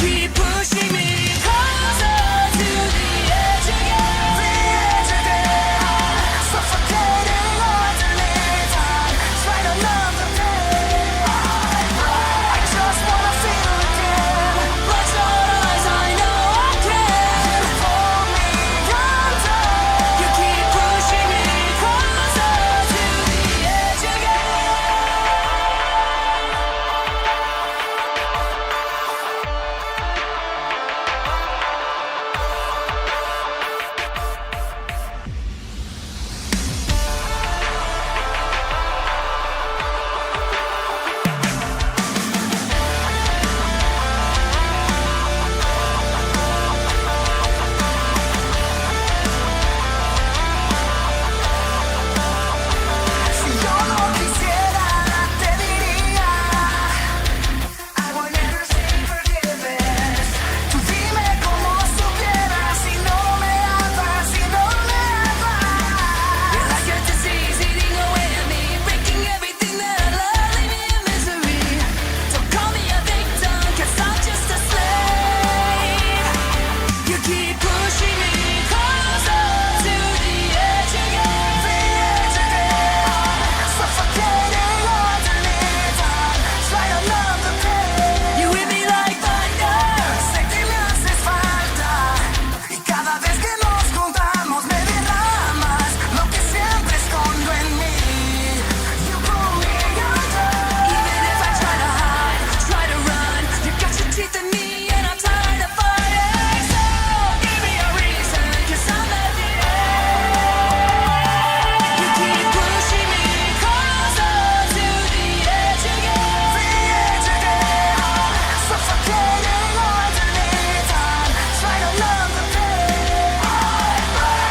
keep pushing me closer to the edge again. The edge again. Suffocating underneath. Try to numb the pain. I just wanna feel again. Bloodshot eyes, I know I can. You pull me under. You keep pushing me closer to the edge again. Si yo no quisiera, te diría I will never say forgiveness. Tú dime como supieras si no me amas, si no me amas. You're like a disease eating away at me, breaking everything that I love, leaving me in misery. Don't call me a victim, 'cause I'm just a slave. You keep pushing me closer to the edge again. The edge again. Suffocating underneath. Try to numb the pain. You hit me like thunder. Sé que me haces falta. Y cada vez que nos juntamos me derramas lo que siempre escondo en mí. You pull me under. Even if I try to hide, try to run, you got your teeth in me and I'm tired of fighting. So give me a reason, 'cause I'm at the end. You keep pushing me closer to the edge again. The edge again. Suffocating underneath. Try to numb the pain.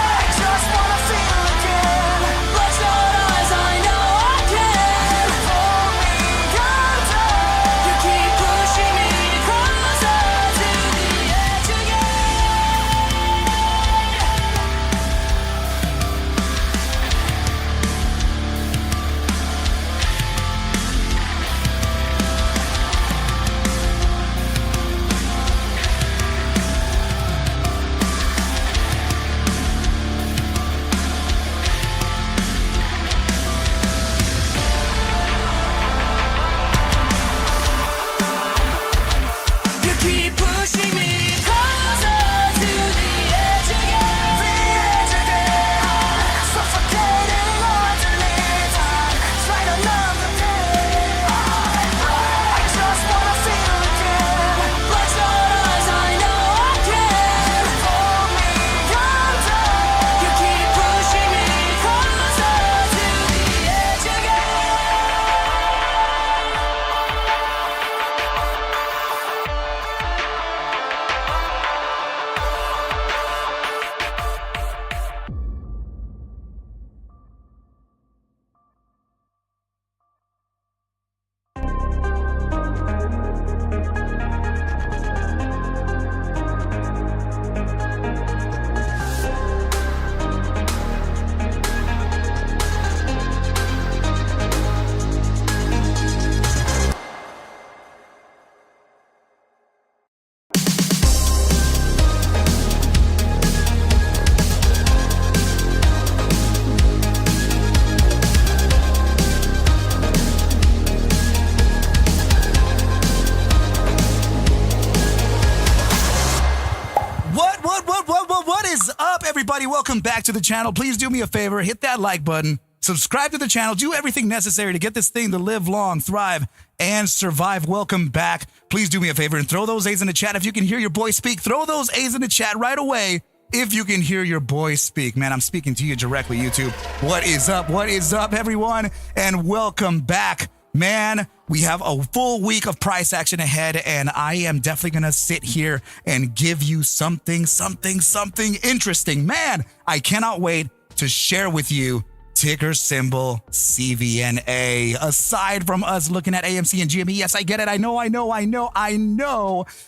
I just wanna feel again. Bloodshot eyes, I know I can. You pull me under. You keep pushing me closer to the edge again. You keep pushing me closer to the edge again. The edge again. Suffocating underneath. Try to numb the pain. I just wanna feel again. Bloodshot eyes, I know I can. You pull me under. You keep pushing me closer to the edge again. What is up, everybody? Welcome back to the channel. Please do me a favor, hit that like button, subscribe to the channel, do everything necessary to get this thing to live long, thrive, and survive. Welcome back. Please do me a favor and throw those A's in the chat. If you can hear your boy speak, throw those A's in the chat right away. If you can hear your boy speak. Man, I'm speaking to you directly, YouTube. What is up? What is up, everyone? And welcome back. Man, we have a full week of price action ahead, and I am definitely going to sit here and give you something interesting. Man, I cannot wait to share with you ticker symbol CVNA. Aside from us looking at AMC and GME, yes, I get it. I know.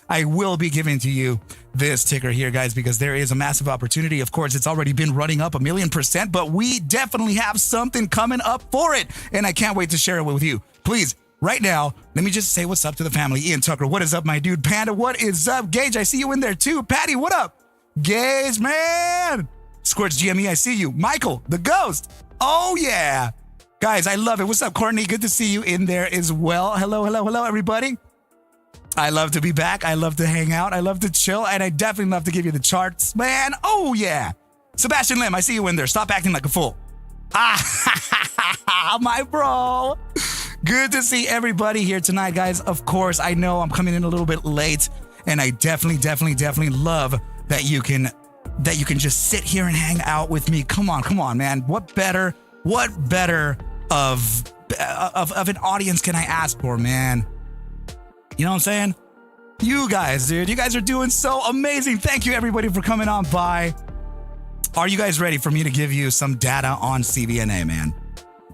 I will be giving to you this ticker here, guys, because there is a massive opportunity. Of course, it's already been running up 1,000,000%, but we definitely have something coming up for it, and I can't wait to share it with you. Please right now, let me just say what's up to the family. Ian Tucker, what is up, my dude? Panda, what is up? Gage, I see you in there too. Patty, what up? Gage, man. Squirts GME, I see you. Michael, the ghost. Oh, yeah. Guys, I love it. What's up, Courtney? Good to see you in there as well. Hello, everybody. I love to be back. I love to hang out. I love to chill. And I definitely love to give you the charts, man. Oh, yeah. Sebastian Lim, I see you in there. Stop acting like a fool. My bro. Good to see everybody here tonight, guys. Of course, I know I'm coming in a little bit late, and I definitely love that you can just sit here and hang out with me. Come on, man. What better of an audience can I ask for, man? You know what I'm saying? You guys, dude, you guys are doing so amazing. Thank you, everybody, for coming on by. Are you guys ready for me to give you some data on CVNA, man?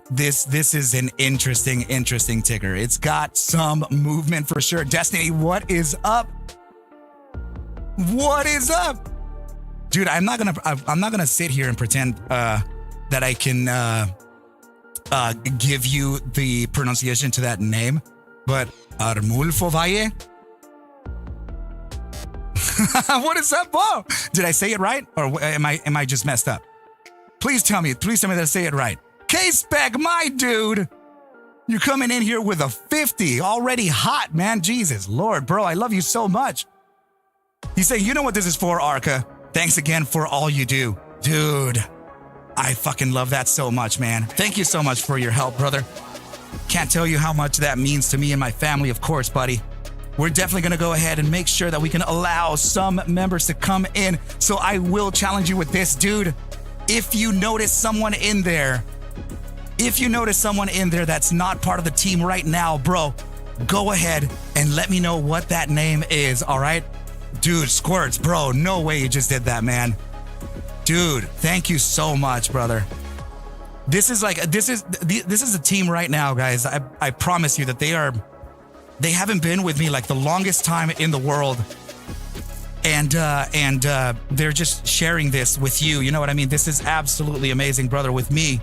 This is an interesting ticker. It's got some movement for sure. Destiny, what is up? What is up? Dude, I'm not gonna sit here and pretend that I can give you the pronunciation to that name, but Arnulfo Valle? What is up, Bo? Did I say it right, or am I just messed up? Please tell me that I say it right. K-Spec, my dude, you're coming in here with a 50, already hot, man. Jesus Lord, bro, I love you so much. He's saying, you know what this is for, Arca. Thanks again for all you do, dude. I fucking love that so much, man. Thank you so much for your help, brother. Can't tell you how much that means to me and my family, of course, buddy. We're definitely going to go ahead and make sure that we can allow some members to come in. So I will challenge you with this, dude. If you notice someone in there that's not part of the team right now, bro, go ahead and let me know what that name is, all right? Dude, Squirts, bro, no way you just did that, man. Dude, thank you so much, brother. This is a team right now, guys. I promise you that they haven't been with me like the longest time in the world. And they're just sharing this with you. You know what I mean? This is absolutely amazing, brother, with me.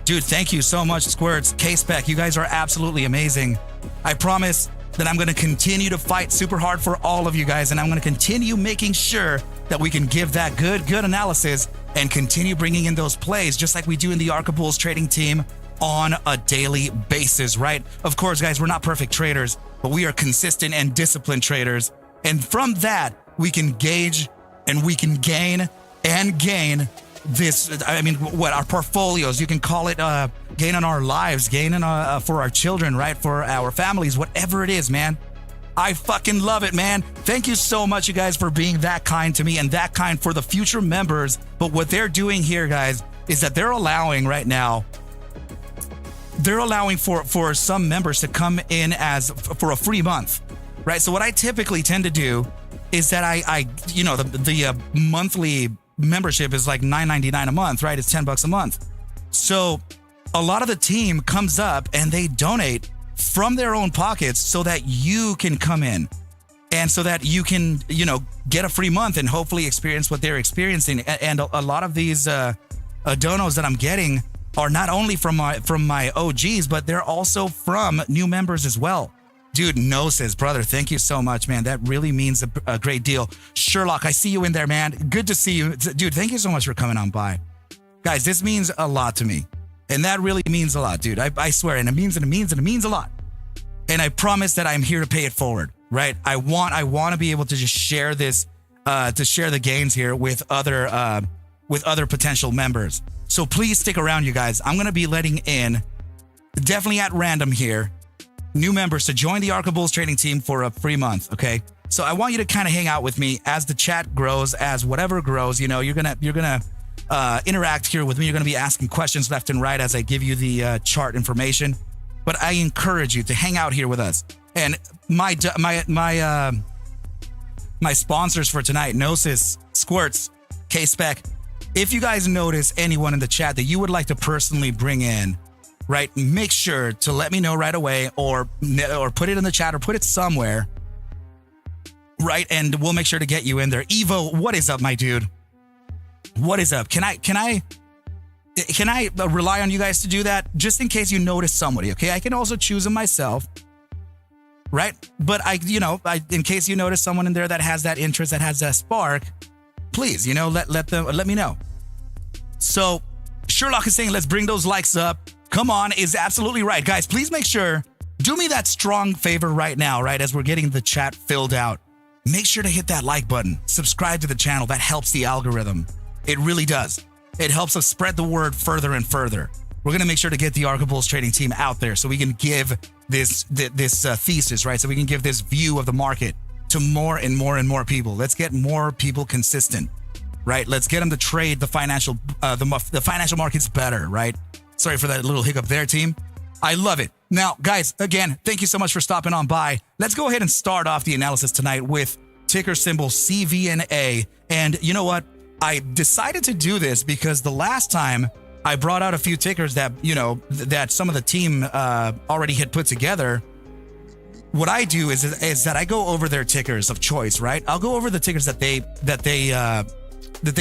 Dude, thank you so much, Squirts. K-Spec, you guys are absolutely amazing. I promise that I'm going to continue to fight super hard for all of you guys, and I'm going to continue making sure that we can give that good analysis and continue bringing in those plays just like we do in the Arca Bulls trading team on a daily basis, right? Of course, guys, we're not perfect traders, but we are consistent and disciplined traders. And from that, we can gauge and we can gain this, I mean, what, our portfolios, you can call it gain on our lives, gain on, for our children, right? For our families, whatever it is, man. I fucking love it, man. Thank you so much, you guys, for being that kind to me and that kind for the future members. But what they're doing here, guys, is that they're allowing right now, they're allowing for some members to come in for a free month, right? So what I typically tend to do is that I you know, the monthly membership is like $9.99 a month, right? It's $10 a month. So a lot of the team comes up and they donate from their own pockets so that you can come in and so that you can, you know, get a free month and hopefully experience what they're experiencing. And a lot of these donos that I'm getting are not only from my OGs, but they're also from new members as well. Dude, Gnosis, brother, thank you so much, man. That really means a great deal. Sherlock, I see you in there, man. Good to see you. Dude, thank you so much for coming on by. Guys, this means a lot to me. And that really means a lot, dude. I swear, and it means a lot. And I promise that I'm here to pay it forward, right? I want to be able to just share this, to share the gains here with other potential members. So please stick around, you guys. I'm going to be letting in, definitely at random here, new members to join the Arca Bulls trading team for a free month, okay? So I want you to kind of hang out with me as the chat grows, as whatever grows. You know, you're gonna interact here with me. You're gonna be asking questions left and right as I give you the chart information. But I encourage you to hang out here with us. And my sponsors for tonight, Gnosis, Squirts, K-Spec. If you guys notice anyone in the chat that you would like to personally bring in, right, make sure to let me know right away, or put it in the chat, or put it somewhere, right? And we'll make sure to get you in there. Evo, what is up, my dude? What is up? Can I Can I rely on you guys to do that? Just in case you notice somebody, okay? I can also choose them myself, right? But in case you notice someone in there that has that interest, that has that spark, please, let me know. So Sherlock is saying, let's bring those likes up. Come on, is absolutely right. Guys, please make sure, do me that strong favor right now, right? As we're getting the chat filled out, make sure to hit that like button. Subscribe to the channel. That helps the algorithm. It really does. It helps us spread the word further and further. We're going to make sure to get the Arca Bulls trading team out there so we can give this thesis, right? So we can give this view of the market to more and more and more people. Let's get more people consistent, right? Let's get them to trade the financial markets better, right? Sorry for that little hiccup there, team. I love it. Now, guys, again, thank you so much for stopping on by. Let's go ahead and start off the analysis tonight with ticker symbol CVNA. And you know what? I decided to do this because the last time I brought out a few tickers that, that some of the team already had put together. What I do is that I go over their tickers of choice, right? I'll go over the tickers that they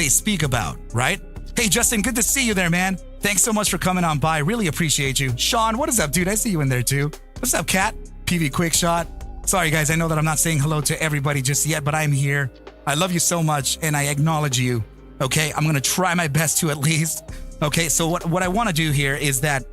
speak about, right? Hey, Justin, good to see you there, man. Thanks so much for coming on by. Really appreciate you. Sean, what is up, dude? I see you in there too. What's up, Kat? PV Quick Shot. Sorry, guys. I know that I'm not saying hello to everybody just yet, but I'm here. I love you so much, and I acknowledge you. Okay, I'm gonna try my best to at least. Okay, so what I want to do here is that,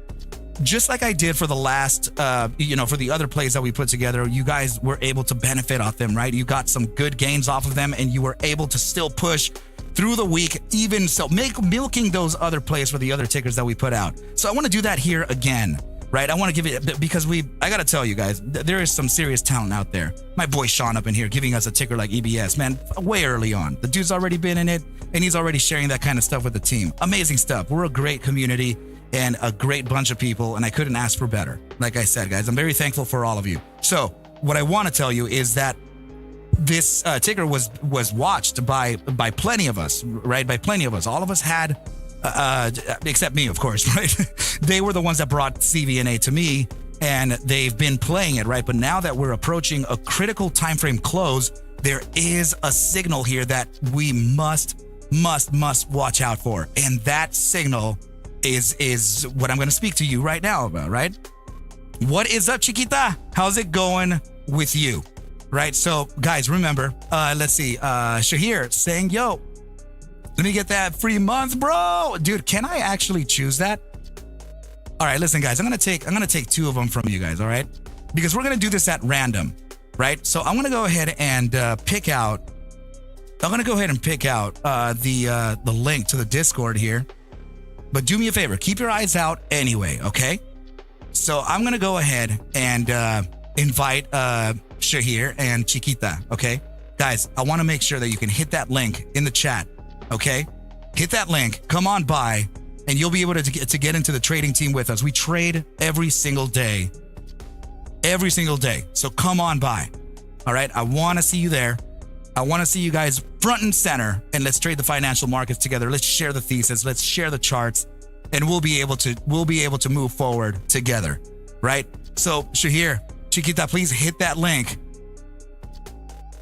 just like I did for the last, for the other plays that we put together, you guys were able to benefit off them, right? You got some good gains off of them, and you were able to still push through the week, even so, milking those other plays for the other tickers that we put out. So I want to do that here again. Right, I want to give it, because I got to tell you guys, there is some serious talent out there. My boy Sean up in here giving us a ticker like EBS, man, way early on. The dude's already been in it, and he's already sharing that kind of stuff with the team. Amazing stuff. We're a great community and a great bunch of people, and I couldn't ask for better. Like I said, guys, I'm very thankful for all of you. So what I want to tell you is that this ticker was watched by plenty of us, right? By plenty of us. All of us had... except me, of course, right? They were the ones that brought CVNA to me, and they've been playing it, right? But now that we're approaching a critical time frame close, there is a signal here that we must watch out for. And that signal is what I'm going to speak to you right now about, right? What is up, Chiquita? How's it going with you? Right? So, guys, remember, let's see, Shahir saying, yo, let me get that free month, bro. Dude, can I actually choose that? All right, listen, guys, I'm gonna take two of them from you guys, all right? Because we're gonna do this at random, right? So I'm gonna go ahead and pick out the link to the Discord here. But do me a favor, keep your eyes out anyway, okay? So I'm gonna go ahead and invite Shahir and Chiquita, okay? Guys, I wanna make sure that you can hit that link in the chat. Okay, hit that link, come on by, and you'll be able to get into the trading team with us. We trade every single day. So come on by. All right, I want to see you there. I want to see you guys front and center, and let's trade the financial markets together. Let's share the thesis. Let's share the charts, and we'll be able to move forward together. Right? So Shahir, Chiquita, please hit that link,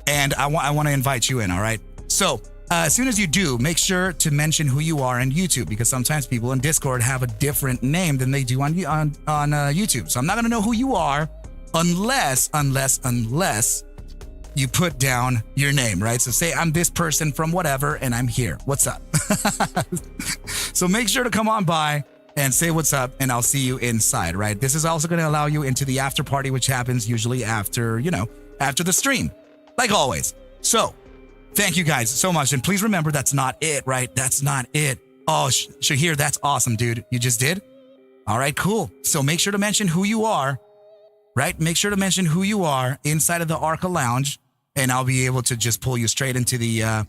and I want to invite you in. All right. So. As soon as you do, make sure to mention who you are on YouTube, because sometimes people in Discord have a different name than they do on YouTube. So I'm not going to know who you are unless you put down your name, right? So say I'm this person from whatever and I'm here. What's up? So make sure to come on by and say what's up, and I'll see you inside, right? This is also going to allow you into the after party, which happens usually after the stream, like always. So thank you guys so much. And please remember, that's not it, right? That's not it. Oh, Shahir, that's awesome, dude. You just did? All right, cool. So make sure to mention who you are, right? Make sure to mention who you are inside of the Arca Lounge, and I'll be able to just pull you straight into the,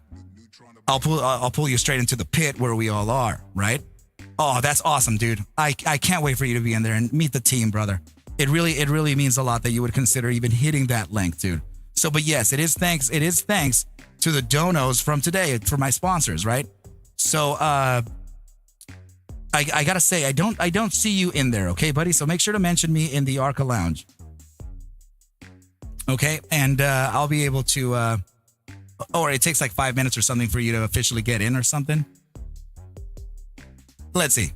I'll pull you straight into the pit where we all are, right? Oh, that's awesome, dude. I can't wait for you to be in there and meet the team, brother. It really means a lot that you would consider even hitting that link, dude. So, but yes, it is thanks to the donos from today, for my sponsors, right? So I gotta say, I don't see you in there, okay, buddy? So make sure to mention me in the Arca Lounge, okay? And I'll be able to, or it takes like 5 minutes or something for you to officially get in or something. Let's see.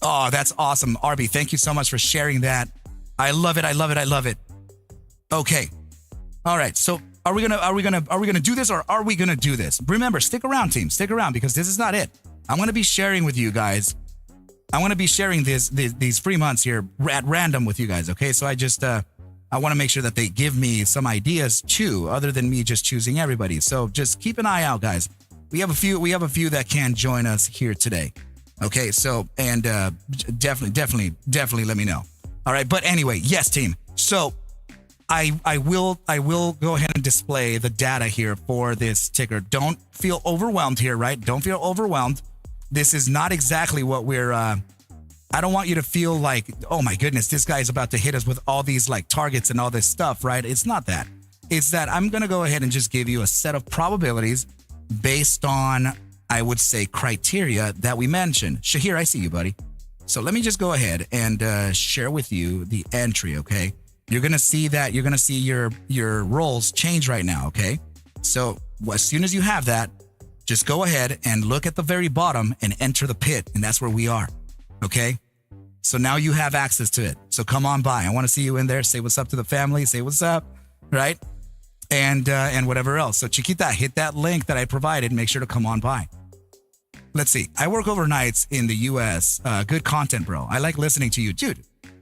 Oh, that's awesome. Arby, thank you so much for sharing that. I love it. I love it. I love it. Okay. All right. So are we gonna do this, or are we gonna do this? Remember, stick around, team. Stick around, because this is not it. I'm gonna be sharing with you guys. I want to be sharing these free months here at random with you guys. Okay. So I want to make sure that they give me some ideas too, other than me just choosing everybody. So just keep an eye out, guys. We have a few that can join us here today. Okay, so and definitely let me know. All right, but anyway, yes, team. So I will go ahead and display the data here for this ticker. Don't feel overwhelmed here, right? Don't feel overwhelmed. This is not exactly what we're. I don't want you to feel like, oh my goodness, this guy is about to hit us with all these like targets and all this stuff, right? It's not that. It's that I'm gonna go ahead and just give you a set of probabilities based on, I would say, criteria that we mentioned. Shahir, I see you, buddy. So let me just go ahead and share with you the entry, okay? You're gonna see that, you're gonna see your roles change right now, okay? So as soon as you have that, just go ahead and look at the very bottom and enter the pit, and that's where we are, okay? So now you have access to it. So come on by. I want to see you in there. Say what's up to the family. Say what's up, right? And whatever else. So Chiquita, hit that link that I provided. Make sure to come on by. Let's see. I work overnights in the U.S. Good content, bro. I like listening to you, dude.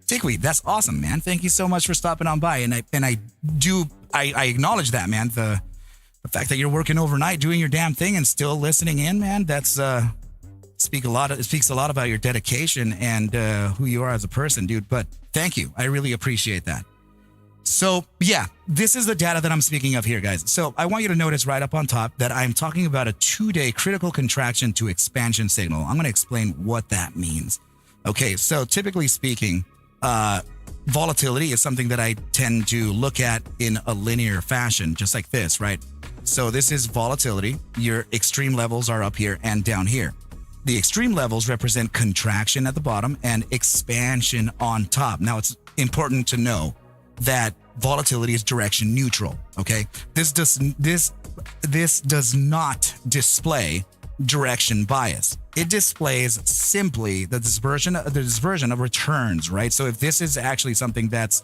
Tickweed, that's awesome, man. Thank you so much for stopping on by. And I acknowledge that, man. The fact that you're working overnight, doing your damn thing, and still listening in, man. That's it speaks a lot about your dedication and who you are as a person, dude. But thank you. I really appreciate that. So yeah, this is the data that I'm speaking of here, guys. So I want you to notice right up on top that I'm talking about a 2-day critical contraction to expansion signal. I'm going to explain what that means. Okay, so typically speaking, volatility is something that I tend to look at in a linear fashion, just like this, right? So this is volatility. Your extreme levels are up here and down here. The extreme levels represent contraction at the bottom and expansion on top. Now, it's important to know that volatility is direction neutral, okay? This does not display direction bias. It displays simply the dispersion of returns, right? So if this is actually something that's,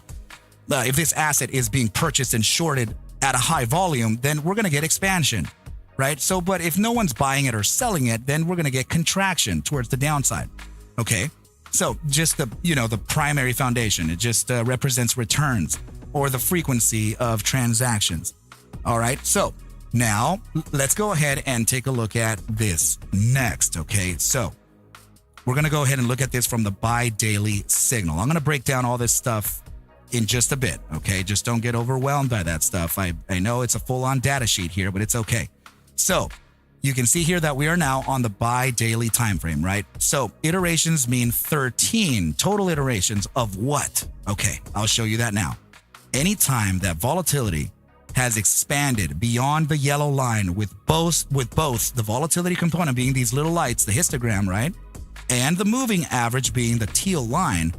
if this asset is being purchased and shorted at a high volume, then we're going to get expansion. Right? So, but if no one's buying it or selling it, then we're going to get contraction towards the downside. Okay. So just the primary foundation, it just represents returns or the frequency of transactions. All right. So now let's go ahead and take a look at this next. Okay. So we're going to go ahead and look at this from the buy daily signal. I'm going to break down all this stuff in just a bit. Okay. Just don't get overwhelmed by that stuff. I know it's a full on data sheet here, but it's okay. So you can see here that we are now on the buy daily time frame, right? So iterations mean 13 total iterations of what? Okay, I'll show you that now. Anytime that volatility has expanded beyond the yellow line with both the volatility component being these little lights, the histogram, right? And the moving average being the teal line,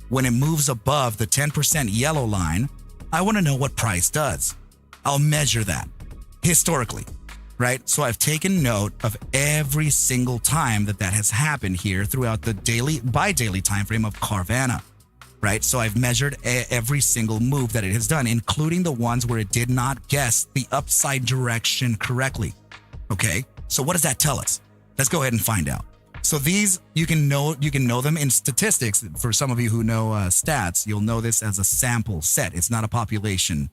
when it moves above the 10% yellow line, I want to know what price does. I'll measure that historically. Right? So I've taken note of every single time that has happened here throughout the buy daily time frame of Carvana. Right? So I've measured every single move that it has done, including the ones where it did not guess the upside direction correctly. Okay? So what does that tell us? Let's go ahead and find out. So these, you can know them in statistics. For some of you who know stats, you'll know this as a sample set. It's not a population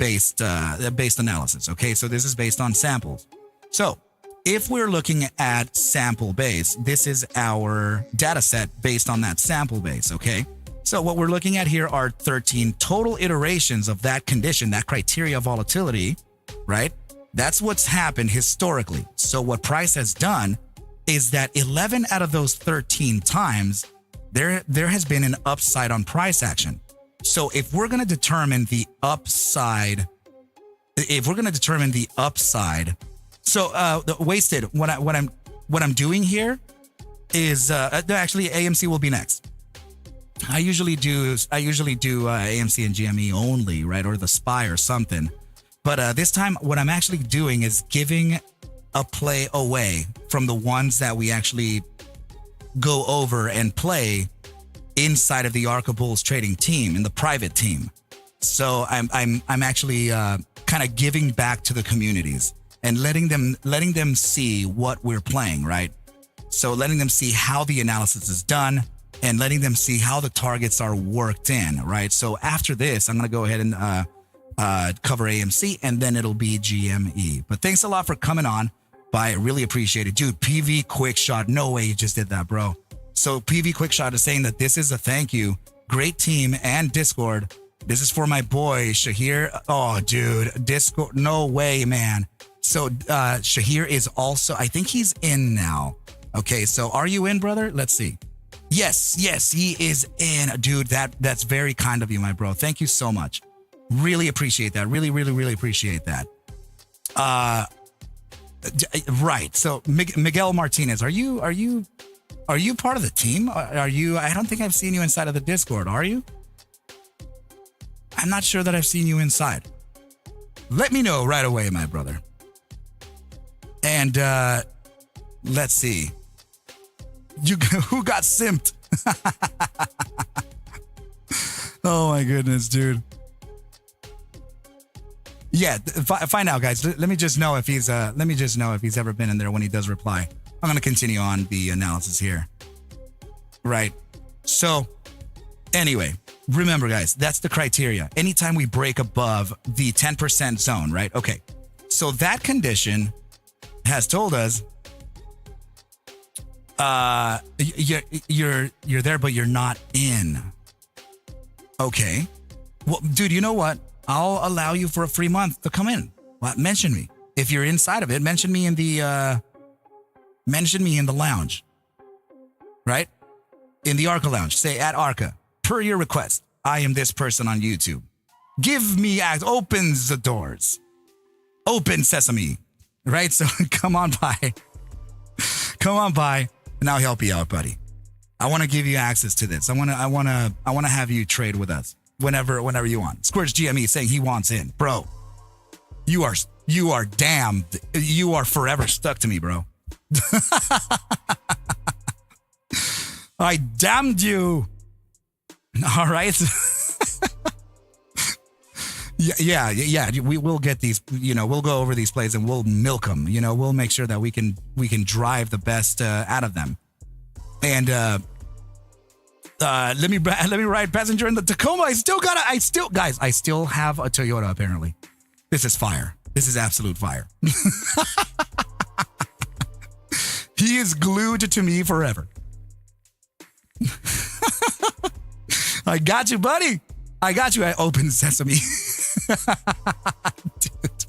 based analysis. Okay, so this is based on samples. So if we're looking at sample base, this is our data set based on that sample base. Okay, so what we're looking at here are 13 total iterations of that condition, that criteria of volatility, right? That's what's happened historically. So what price has done is that 11 out of those 13 times, there has been an upside on price action. So if we're going to determine the upside, so the wasted, what I'm doing here is actually AMC will be next. I usually do AMC and GME only, right, or the SPY or something. But this time, what I'm actually doing is giving a play away from the ones that we actually go over and play inside of the Arca Bulls trading team in the private team. So I'm actually kind of giving back to the communities and letting them see what we're playing, right? So letting them see how the analysis is done and letting them see how the targets are worked in, right? So after this, I'm going to go ahead and cover AMC and then it'll be GME. But thanks a lot for coming on by. Really appreciate it. Dude, PV Quick Shot. No way you just did that, bro. So PV Quick Shot is saying that this is a thank you. Great team and Discord. This is for my boy, Shahir. Oh, dude, Discord. No way, man. So Shahir is also, I think he's in now. Okay, so are you in, brother? Let's see. Yes, he is in. Dude, that's very kind of you, my bro. Thank you so much. Really appreciate that. Really appreciate that. Right. So Miguel Martinez, are you part of the team? Are you? I don't think I've seen you inside of the Discord. Are you? I'm not sure that I've seen you inside. Let me know right away, my brother. And let's see. Who got simped? Oh my goodness, dude. Yeah, find out, guys. Let me just know if he's ever been in there when he does reply. I'm gonna continue on the analysis here. Right. So anyway, remember, guys, that's the criteria. Anytime we break above the 10% zone, right? Okay. So that condition has told us you're there, but you're not in. Okay. Well, dude, you know what? I'll allow you for a free month to come in. Well, mention me. If you're inside of it, mention me in the lounge. Right? In the Arca lounge. Say at Arca. Per your request. I am this person on YouTube. Give me opens the doors. Open sesame. Right? So come on by. Come on by and I'll help you out, buddy. I want to give you access to this. I want to have you trade with us whenever you want. Squirts GME saying he wants in. Bro, you are damned. You are forever stuck to me, bro. I damned you. All right. Yeah. We will get these, we'll go over these plays and we'll milk them. We'll make sure that we can drive the best out of them. And let me ride passenger in the Tacoma. I still have a Toyota apparently. This is fire. This is absolute fire. He is glued to me forever. I got you, buddy. I got you at Open Sesame. Dude,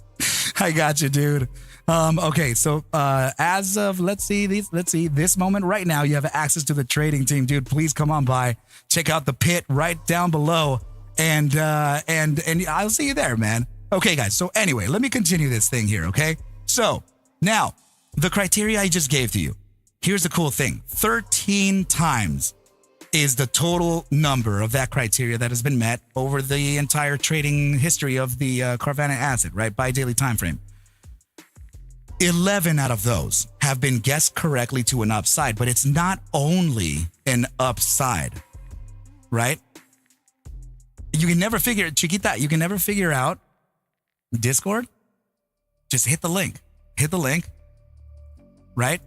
I got you, dude. Okay, so as of let's see this moment right now, you have access to the trading team, dude. Please come on by, check out the pit right down below, and I'll see you there, man. Okay, guys. So anyway, let me continue this thing here. Okay, so now the criteria I just gave to you. Here's the cool thing: 13 times is the total number of that criteria that has been met over the entire trading history of the Carvana asset, right? By daily time frame. 11 out of those have been guessed correctly to an upside, but it's not only an upside, right? You can never figure, Chiquita, you can never figure out Discord. Just hit the link, right?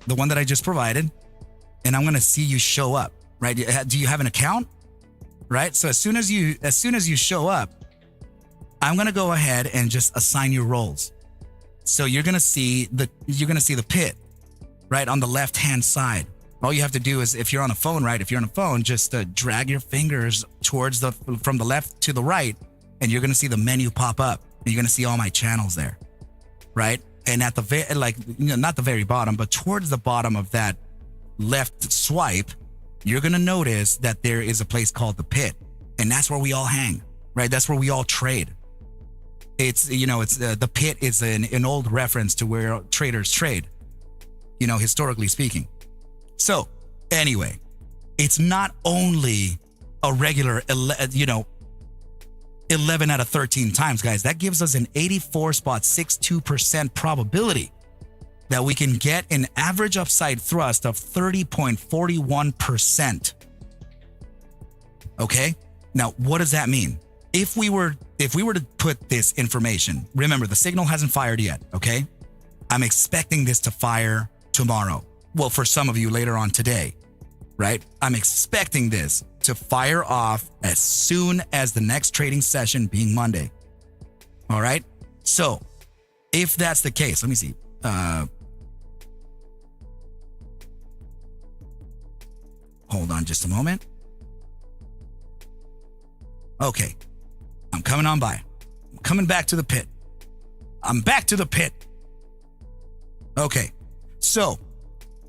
The one that I just provided, and I'm going to see you show up, right? Do you have an account? Right? So as soon as you show up, I'm going to go ahead and just assign you roles. So you're going to see the pit right on the left-hand side. All you have to do is, if you're on a phone, right? If you're on a phone, just drag your fingers from the left to the right, and you're going to see the menu pop up. And you're going to see all my channels there, right? And at the not the very bottom, but towards the bottom of that left swipe, you're going to notice that there is a place called the pit, and that's where we all hang, right? That's where we all trade. It's the pit is an old reference to where traders trade, historically speaking. So anyway, it's not only a regular, 11 out of 13 times, guys. That gives us an 84.62% probability that we can get an average upside thrust of 30.41%. Okay? Now, what does that mean? If we were to put this information, remember the signal hasn't fired yet, okay? I'm expecting this to fire tomorrow. Well, for some of you later on today, right? I'm expecting this to fire off as soon as the next trading session being Monday. All right? So, if that's the case, let me see. Hold on just a moment. Okay. I'm coming on by. I'm coming back to the pit. I'm back to the pit. Okay. So,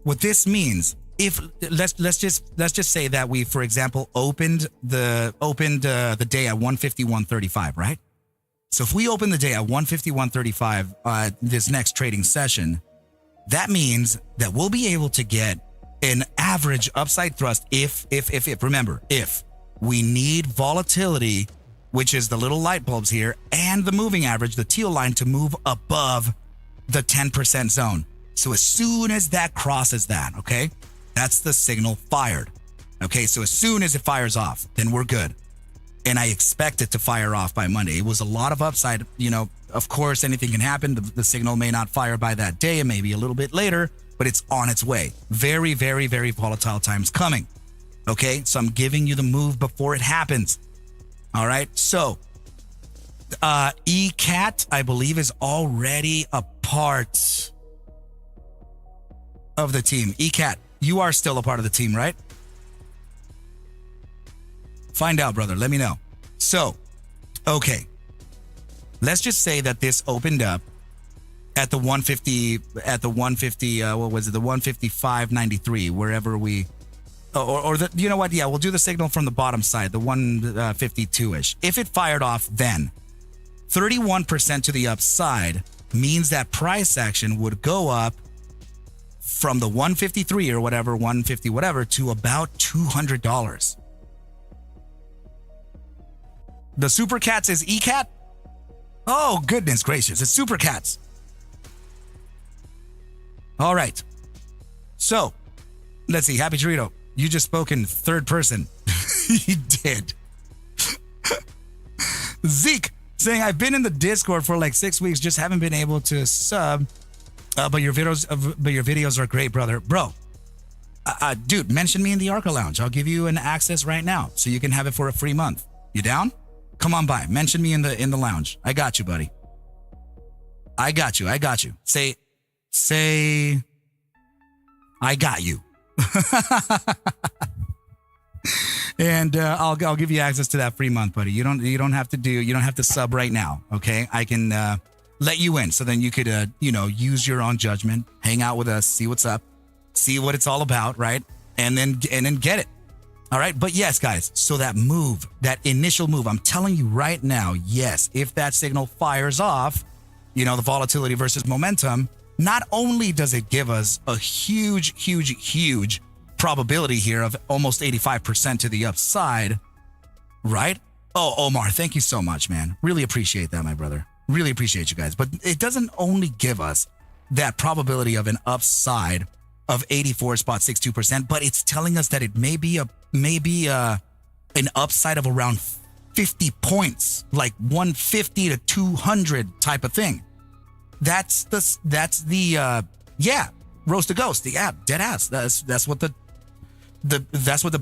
what this means, if let's just say that we, for example, opened the day at 151.35, right? So if we open the day at 151.35 this next trading session, that means that we'll be able to get an average upside thrust if remember, if we need volatility, which is the little light bulbs here, and the moving average, the teal line, to move above the 10% zone. So as soon as that crosses that, okay, that's the signal fired. Okay, so as soon as it fires off, then we're good. And I expect it to fire off by Monday. It was a lot of upside. You know, of course, anything can happen. The signal may not fire by that day. It may be a little bit later, but it's on its way. Very, very, very volatile times coming. Okay, so I'm giving you the move before it happens. All right, so ECAT, I believe, is already a part of the team. ECAT, you are still a part of the team, right? Find out, brother. Let me know. So, okay. Let's just say that this opened up at the 150, what was it? The 155.93, wherever we, or the, you know what? Yeah, we'll do the signal from the bottom side, the 152-ish. If it fired off then, 31% to the upside means that price action would go up from the 153 or whatever, 150 whatever, to about $200. The Super Cats is ECAT? Oh, goodness gracious. It's Super Cats. All right. So, let's see. Happy Dorito, you just spoke in third person. You did. Zeke saying, I've been in the Discord for like 6 weeks, just haven't been able to sub. But your videos are great, brother. Bro, dude, mention me in the Arca Lounge. I'll give you an access right now so you can have it for a free month. You down? Come on by. Mention me in the lounge. I got you, buddy. I got you. Say, I got you. And I'll give you access to that free month, buddy. You don't have to sub right now. Okay, I can let you in, so then you could use your own judgment, hang out with us, see what's up, see what it's all about, right? And then get it. All right. But yes, guys, so that move, that initial move, I'm telling you right now, yes, if that signal fires off, the volatility versus momentum, not only does it give us a huge probability here of almost 85% to the upside, right? Oh, Omar, thank you so much, man. Really appreciate that, my brother. Really appreciate you guys. But it doesn't only give us that probability of an upside of 84.62%, but it's telling us that it may be an upside of around 50 points, like 150 to 200 type of thing. That's the Roast a Ghost, yeah, dead ass. That's what the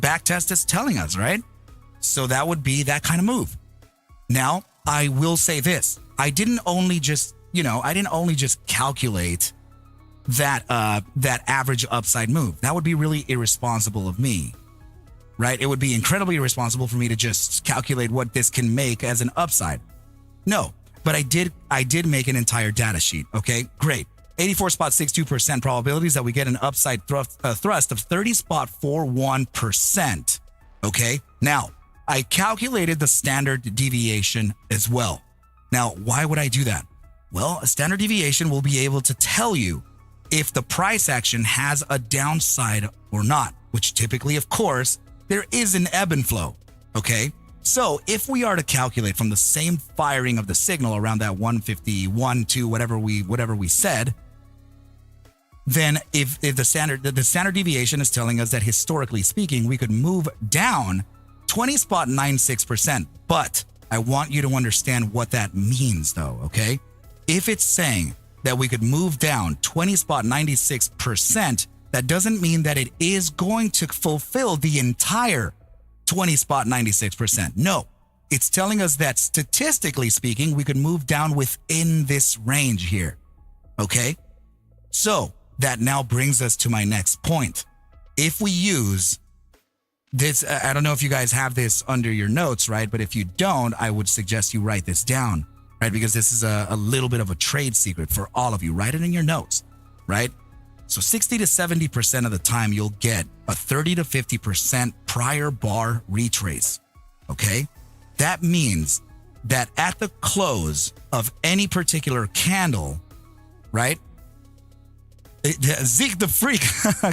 back test is telling us, right? So that would be that kind of move. Now, I will say this. I didn't only just calculate that average upside move. That would be really irresponsible of me, right? It would be incredibly irresponsible for me to just calculate what this can make as an upside. No, but I did make an entire data sheet. Okay, great. 84.62% probabilities that we get an upside thrust of 30.41%. Okay, now I calculated the standard deviation as well. Now, why would I do that? Well, a standard deviation will be able to tell you if the price action has a downside or not, which typically, of course, there is an ebb and flow. Okay, so if we are to calculate from the same firing of the signal around that 151 to whatever we said, then if the standard deviation is telling us that historically speaking, we could move down 20.96%. But I want you to understand what that means though, okay? If it's saying that we could move down 20.96%, that doesn't mean that it is going to fulfill the entire 20.96%. No, it's telling us that statistically speaking, we could move down within this range here, okay? So that now brings us to my next point. If we use this, I don't know if you guys have this under your notes, right? But if you don't, I would suggest you write this down, right? Because this is a little bit of a trade secret for all of you. Write it in your notes, right? So 60 to 70% of the time, you'll get a 30 to 50% prior bar retrace, okay? That means that at the close of any particular candle, right? Zeke the Freak,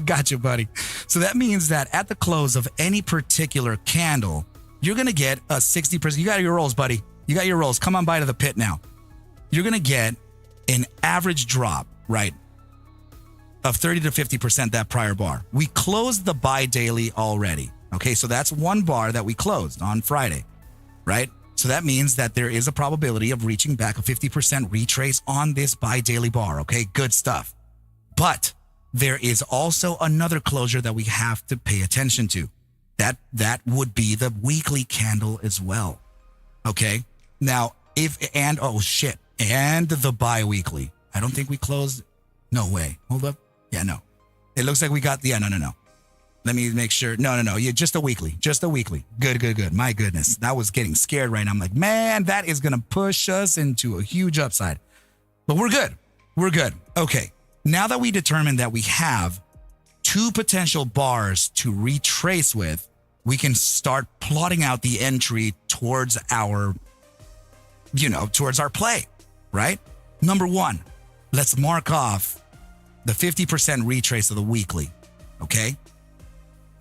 got you, buddy. So that means that at the close of any particular candle, you're going to get a 60%. You got your rolls, buddy. You got your rolls. Come on by to the pit now. You're going to get an average drop, right, of 30 to 50% that prior bar. We closed the buy daily already. Okay, so that's one bar that we closed on Friday, right? So that means that there is a probability of reaching back a 50% retrace on this buy daily bar. Okay, good stuff. But there is also another closure that we have to pay attention to. That would be the weekly candle as well. Okay. Now, and the bi-weekly. I don't think we closed. No way. Hold up. Yeah, no. It looks like we got, no. Let me make sure. No. Yeah, just a weekly. Good. My goodness. I was getting scared right now. I'm like, man, that is going to push us into a huge upside. But we're good. Okay. Now that we determined that we have two potential bars to retrace with, we can start plotting out the entry towards our play, right? Number one, let's mark off the 50% retrace of the weekly, okay?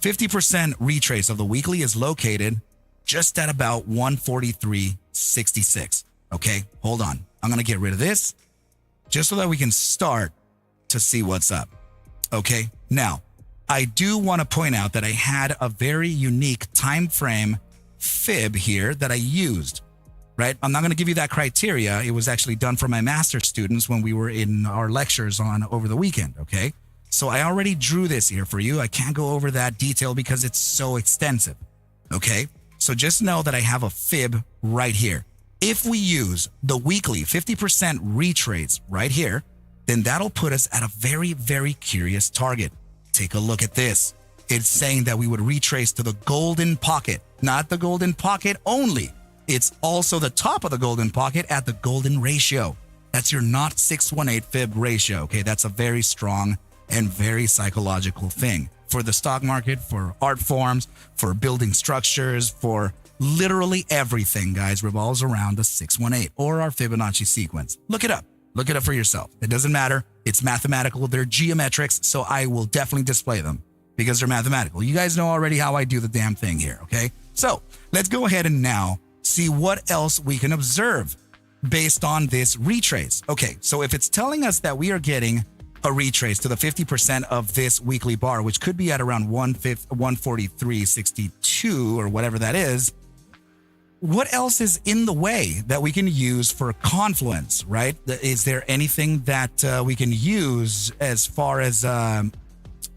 50% retrace of the weekly is located just at about 143.66, okay? Hold on. I'm going to get rid of this just so that we can start to see what's up. Okay. Now, I do want to point out that I had a very unique time frame fib here that I used, right? I'm not going to give you that criteria. It was actually done for my master's students when we were in our lectures on over the weekend. Okay. So I already drew this here for you. I can't go over that detail because it's so extensive. Okay. So just know that I have a fib right here. If we use the weekly 50% retrace right here, then that'll put us at a very, very curious target. Take a look at this. It's saying that we would retrace to the golden pocket, not the golden pocket only. It's also the top of the golden pocket at the golden ratio. That's your not 618 fib ratio. Okay, that's a very strong and very psychological thing for the stock market, for art forms, for building structures, for literally everything, guys, revolves around the 618 or our Fibonacci sequence. Look it up. Look it up for yourself. It doesn't matter. It's mathematical. They're geometrics, so I will definitely display them because they're mathematical. You guys know already how I do the damn thing here, okay? So let's go ahead and now see what else we can observe based on this retrace. Okay, so if it's telling us that we are getting a retrace to the 50% of this weekly bar, which could be at around 143.62 or whatever that is, what else is in the way that we can use for confluence, right? Is there anything that we can use as far as a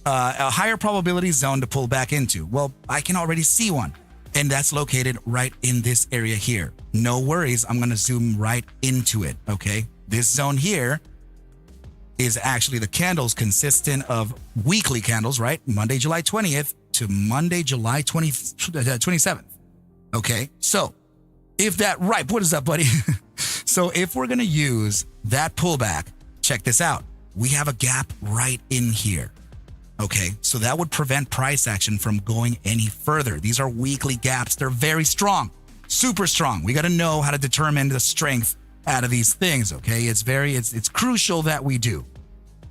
higher probability zone to pull back into? Well, I can already see one, and that's located right in this area here. No worries, I'm going to zoom right into it, okay? This zone here is actually the candles consistent of weekly candles, right? Monday, July 20th to Monday, July 27th. Okay, so if that, right, what is up, buddy? So if we're going to use that pullback, check this out. We have a gap right in here. Okay, so that would prevent price action from going any further. These are weekly gaps. They're very strong, super strong. We got to know how to determine the strength out of these things, okay? It's crucial that we do.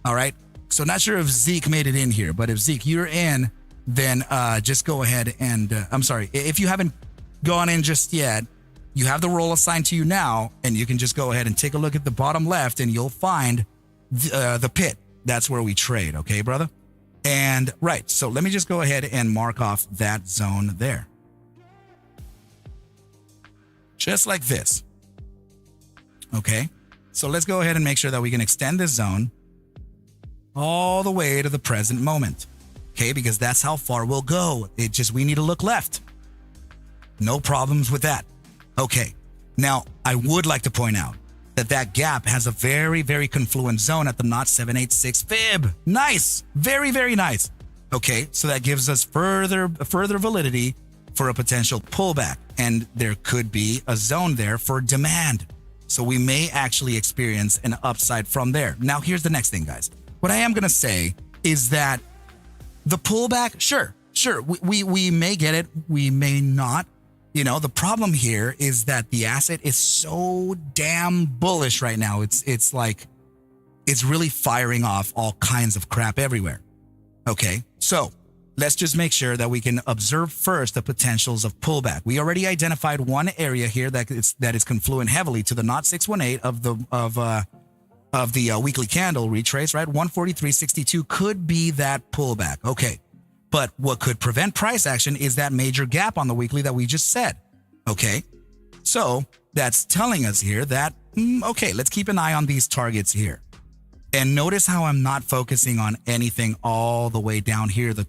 All right, so not sure if Zeke made it in here, but if Zeke, you're in, then just go ahead and, I'm sorry, if you haven't gone in just yet, you have the role assigned to you now, and you can just go ahead and take a look at the bottom left, and you'll find the pit. That's where we trade, okay, brother? And right, so let me just go ahead and mark off that zone there. Just like this. Okay, so let's go ahead and make sure that we can extend this zone all the way to the present moment. Okay, because that's how far we'll go. We need to look left. No problems with that. Okay, now I would like to point out that gap has a very, very confluent zone at the 0.786 fib. Nice. Very, very nice. Okay, so that gives us further validity for a potential pullback. And there could be a zone there for demand. So we may actually experience an upside from there. Now, here's the next thing, guys. What I am going to say is that the pullback, sure, we may get it. We may not. You know, the problem here is that the asset is so damn bullish right now. It's like, it's really firing off all kinds of crap everywhere. Okay, so let's just make sure that we can observe first the potentials of pullback. We already identified one area here that is confluent heavily to the 0.618 of the weekly candle retrace, right? 143.62 could be that pullback. Okay. But what could prevent price action is that major gap on the weekly that we just said. Okay, so that's telling us here that, okay, let's keep an eye on these targets here. And notice how I'm not focusing on anything all the way down here, the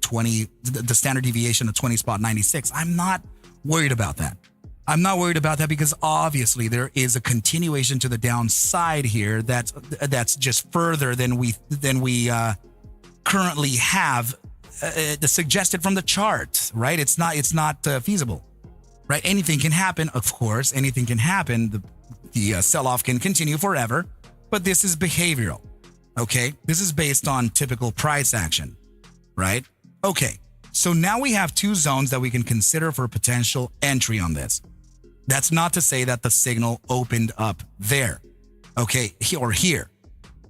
standard deviation of 20.96. I'm not worried about that. I'm not worried about that because obviously there is a continuation to the downside here that's just further than we currently have suggested from the chart, right? It's not feasible, right? Anything can happen, of course. Anything can happen. The sell-off can continue forever, but this is behavioral, okay? This is based on typical price action, right? Okay, so now we have two zones that we can consider for potential entry on this. That's not to say that the signal opened up there, okay, or here.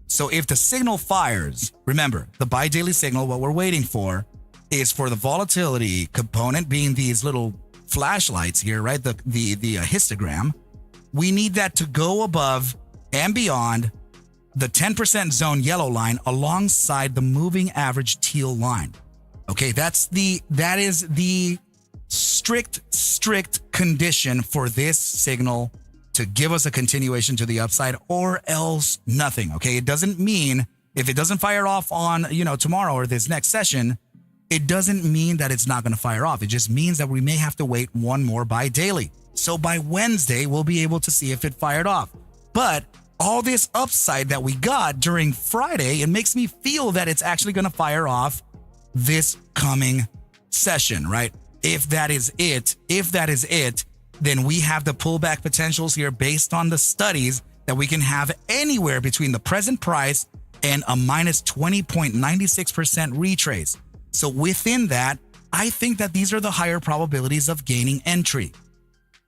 So if the signal fires, remember, the buy daily signal, what we're waiting for is for the volatility component being these little flashlights here, right? The histogram. We need that to go above and beyond the 10% zone yellow line alongside the moving average teal line. Okay, that is the strict condition for this signal to give us a continuation to the upside, or else nothing. Okay, it doesn't mean if it doesn't fire off on tomorrow or this next session, it doesn't mean that it's not going to fire off. It just means that we may have to wait one more buy daily. So by Wednesday, we'll be able to see if it fired off. But all this upside that we got during Friday, it makes me feel that it's actually going to fire off this coming session, right? If that is it, then we have the pullback potentials here based on the studies that we can have anywhere between the present price and a minus 20.96% retrace. So within that, I think that these are the higher probabilities of gaining entry.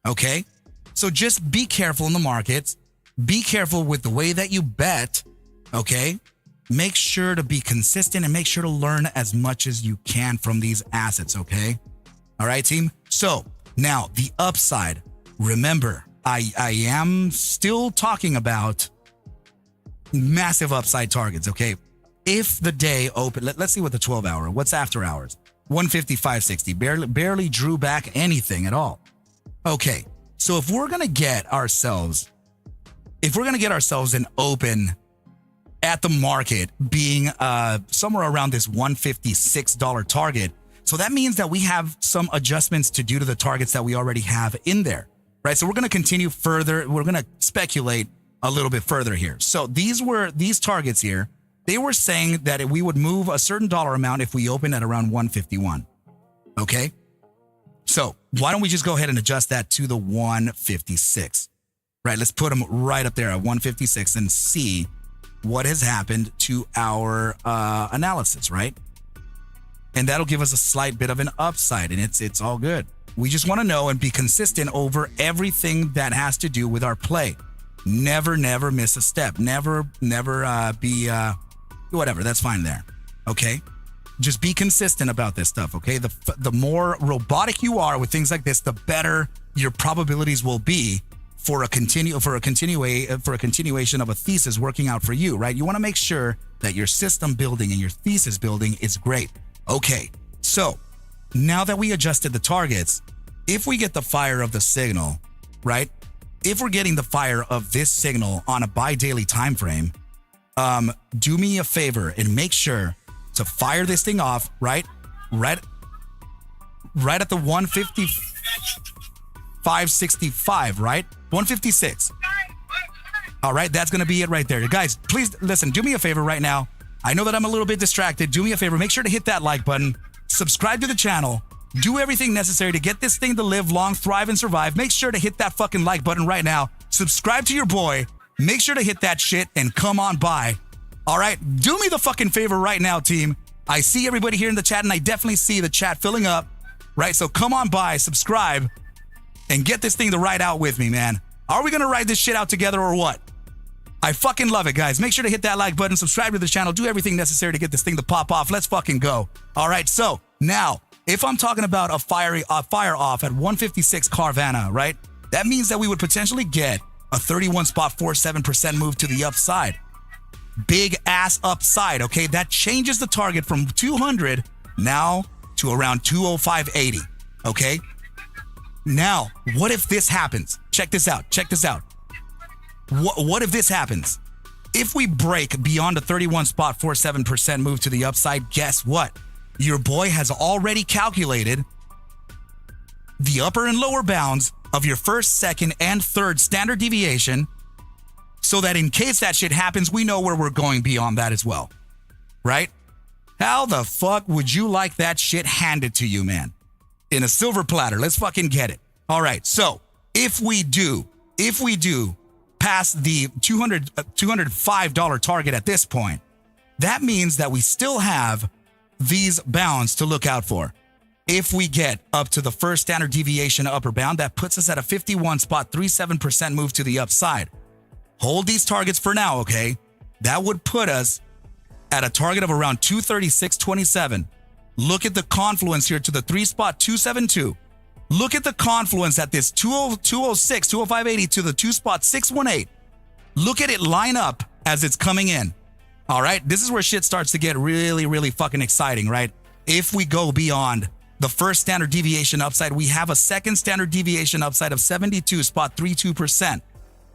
Okay? So just be careful in the markets. Be careful with the way that you bet. Okay? Make sure to be consistent and make sure to learn as much as you can from these assets. Okay? All right, team? So now the upside. Remember, I am still talking about massive upside targets. Okay? If the day open, let's see what the 12-hour, what's after hours? 155.60, barely drew back anything at all. Okay, so if we're gonna get ourselves an open at the market being somewhere around this $156 target, so that means that we have some adjustments to do to the targets that we already have in there, right? So we're gonna continue further. We're gonna speculate a little bit further here. So these targets here. They were saying that we would move a certain dollar amount if we open at around 151. Okay? So why don't we just go ahead and adjust that to the 156? Right? Let's put them right up there at 156 and see what has happened to our analysis, right? And that'll give us a slight bit of an upside, and it's all good. We just want to know and be consistent over everything that has to do with our play. Never miss a step. Never be whatever. That's fine there. Okay. Just be consistent about this stuff. Okay. The more robotic you are with things like this, the better your probabilities will be for a continuation of a thesis working out for you, right? You want to make sure that your system building and your thesis building is great. Okay, so now that we adjusted the targets, if we get the fire of the signal, right? If we're getting the fire of this signal on a bi-daily time frame, do me a favor and make sure to fire this thing off right at the 155.65, right? 156. All right, that's going to be it right there. Guys, please listen, do me a favor right now. I know that I'm a little bit distracted. Do me a favor, make sure to hit that like button, subscribe to the channel, do everything necessary to get this thing to live long, thrive, and survive. Make sure to hit that fucking like button right now. Subscribe to your boy. Make sure to hit that shit and come on by. All right, do me the fucking favor right now, team. I see everybody here in the chat, and I definitely see the chat filling up, right? So come on by, subscribe, and get this thing to ride out with me, man. Are we gonna ride this shit out together or what? I fucking love it, guys. Make sure to hit that like button, subscribe to the channel, do everything necessary to get this thing to pop off. Let's fucking go. All right, so now, if I'm talking about a fire off at 156 Carvana, right? That means that we would potentially get a 31.47% move to the upside. Big ass upside, okay? That changes the target from 200 now to around 205.80, okay? Now, what if this happens? Check this out. What if this happens? If we break beyond a 31.47% move to the upside, guess what? Your boy has already calculated the upper and lower bounds of your first, second, and third standard deviation so that in case that shit happens, we know where we're going beyond that as well, right? How the fuck would you like that shit handed to you, man? In a silver platter. Let's fucking get it. All right, so if we do pass the $205 target at this point, that means that we still have these bounds to look out for. If we get up to the first standard deviation upper bound, that puts us at a 51.37% move to the upside. Hold these targets for now, okay? That would put us at a target of around 236.27. Look at the confluence here to the 3.272. Look at the confluence at this 206, 205.80 to the 2.618. Look at it line up as it's coming in. All right, this is where shit starts to get really, really fucking exciting, right? If we go beyond the first standard deviation upside, we have a second standard deviation upside of 72.32%.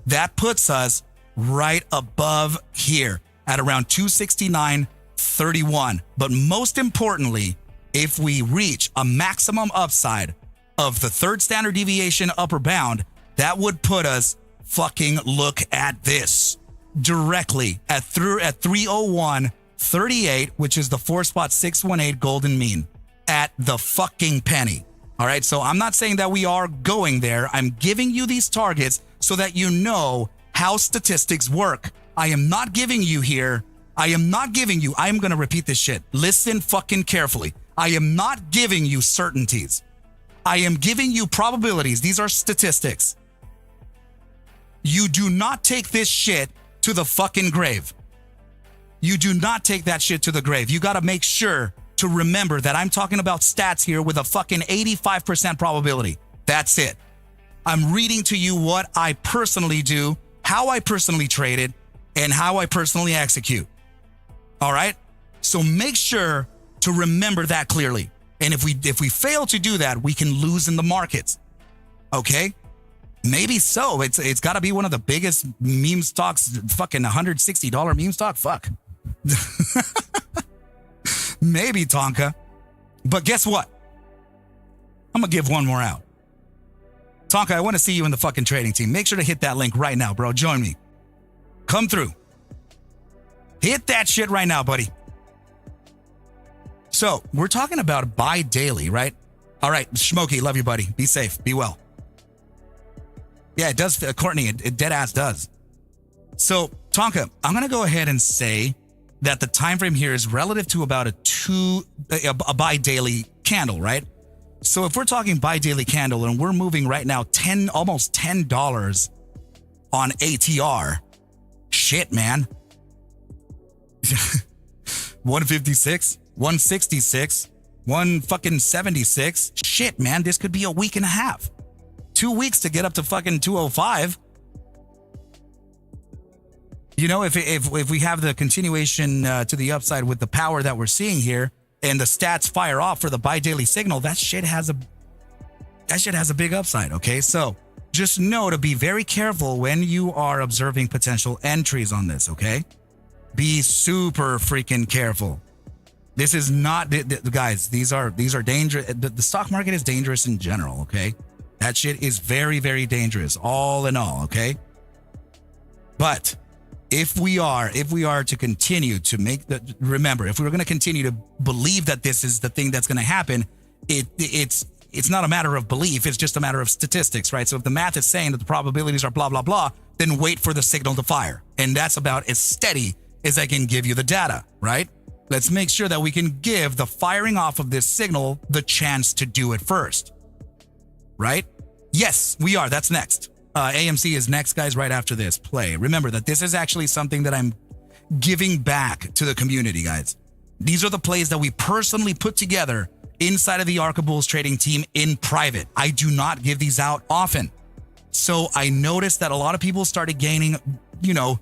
That puts us right above here at around 269.31. But most importantly, if we reach a maximum upside of the third standard deviation upper bound, that would put us, fucking look at this, directly at 301.38, which is the 4.618 golden mean at the fucking penny. All right, so I'm not saying that we are going there. I'm giving you these targets so that you know how statistics work. I am not giving you I'm going to repeat this shit. Listen fucking carefully. I am not giving you certainties. I am giving you probabilities. These are statistics. You do not take this shit to the fucking grave. You do not take that shit to the grave. You got to make sure to remember that I'm talking about stats here with a fucking 85% probability. That's it. I'm reading to you what I personally do, how I personally trade it, and how I personally execute. All right? So make sure to remember that clearly. And if we fail to do that, we can lose in the markets. Okay? Maybe so. It's got to be one of the biggest meme stocks, fucking $160 meme stock. Fuck. Maybe, Tonka. But guess what? I'm going to give one more out. Tonka, I want to see you in the fucking trading team. Make sure to hit that link right now, bro. Join me. Come through. Hit that shit right now, buddy. So, we're talking about buy daily, right? All right, Smokey, love you, buddy. Be safe. Be well. Yeah, it does, Courtney. It dead ass does. So, Tonka, I'm going to go ahead and say that the time frame here is relative to about a buy daily candle, right? So if we're talking buy daily candle and we're moving right now almost $10 on ATR, shit, man. 156, 166, 176. Shit, man, this could be a week and a half 2 weeks to get up to fucking 205. You know, if we have the continuation to the upside with the power that we're seeing here and the stats fire off for the bi-daily signal, that shit has a big upside, okay? So just know to be very careful when you are observing potential entries on this, okay? Be super freaking careful. This is not, guys, these are dangerous. The stock market is dangerous in general, okay? That shit is very, very dangerous, all in all, okay? But if we are to continue to make remember, if we're going to continue to believe that this is the thing that's going to happen, it's not a matter of belief. It's just a matter of statistics, right? So if the math is saying that the probabilities are blah, blah, blah, then wait for the signal to fire. And that's about as steady as I can give you the data, right? Let's make sure that we can give the firing off of this signal the chance to do it first, right? Yes, we are. That's next. AMC is next, guys, right after this play. Remember that this is actually something that I'm giving back to the community, guys. These are the plays that we personally put together inside of the Arca Bulls trading team in private. I do not give these out often. So I noticed that a lot of people started gaining, you know,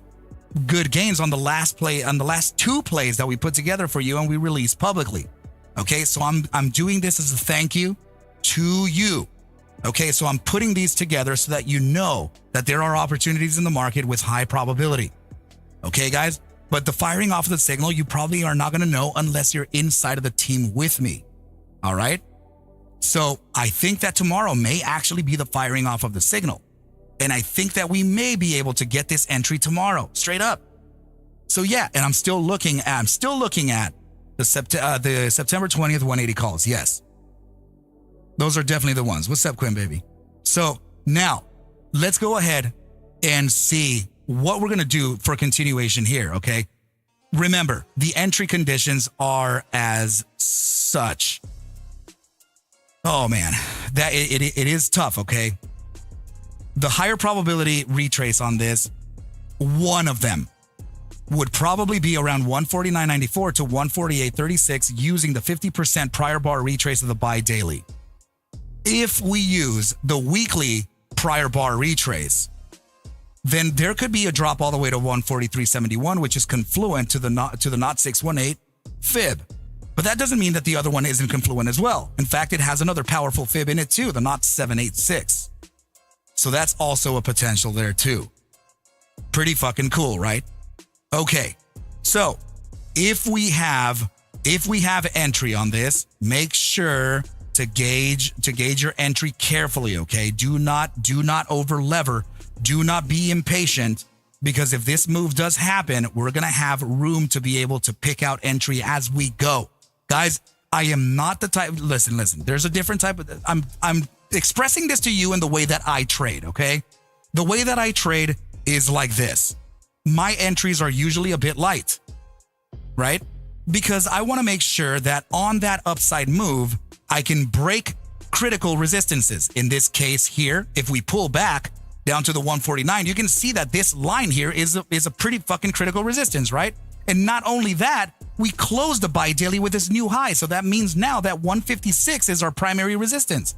good gains on the last play, on the last 2 plays that we put together for you and we released publicly. Okay, so I'm doing this as a thank you to you. Okay, so I'm putting these together so that you know that there are opportunities in the market with high probability. Okay, guys? But the firing off of the signal, you probably are not going to know unless you're inside of the team with me. All right? So I think that tomorrow may actually be the firing off of the signal. And I think that we may be able to get this entry tomorrow, straight up. So yeah, and I'm still looking at the September 20th 180 calls. Yes. Those are definitely the ones. What's up, Quinn, baby? So now let's go ahead and see what we're going to do for continuation here, okay? Remember, the entry conditions are as such. Oh man, that it is tough, okay? The higher probability retrace on this, one of them would probably be around 149.94 to 148.36 using the 50% prior bar retrace of the buy daily. If we use the weekly prior bar retrace, then there could be a drop all the way to 143.71, which is confluent to the not 618 fib. But that doesn't mean that the other one isn't confluent as well. In fact, it has another powerful fib in it too, the not 786. So that's also a potential there too. Pretty fucking cool, right? Okay. So if we have entry on this, make sure to gauge your entry carefully, okay? Do not over lever. Do not be impatient, because if this move does happen, we're going to have room to be able to pick out entry as we go. Guys, I am not the type, listen, there's a different type of, I'm expressing this to you in the way that I trade, okay? The way that I trade is like this. My entries are usually a bit light, right? Because I want to make sure that on that upside move, I can break critical resistances. In this case here, if we pull back down to the 149, you can see that this line here is a pretty fucking critical resistance, right? And not only that, we closed the buy daily with this new high. So that means now that 156 is our primary resistance.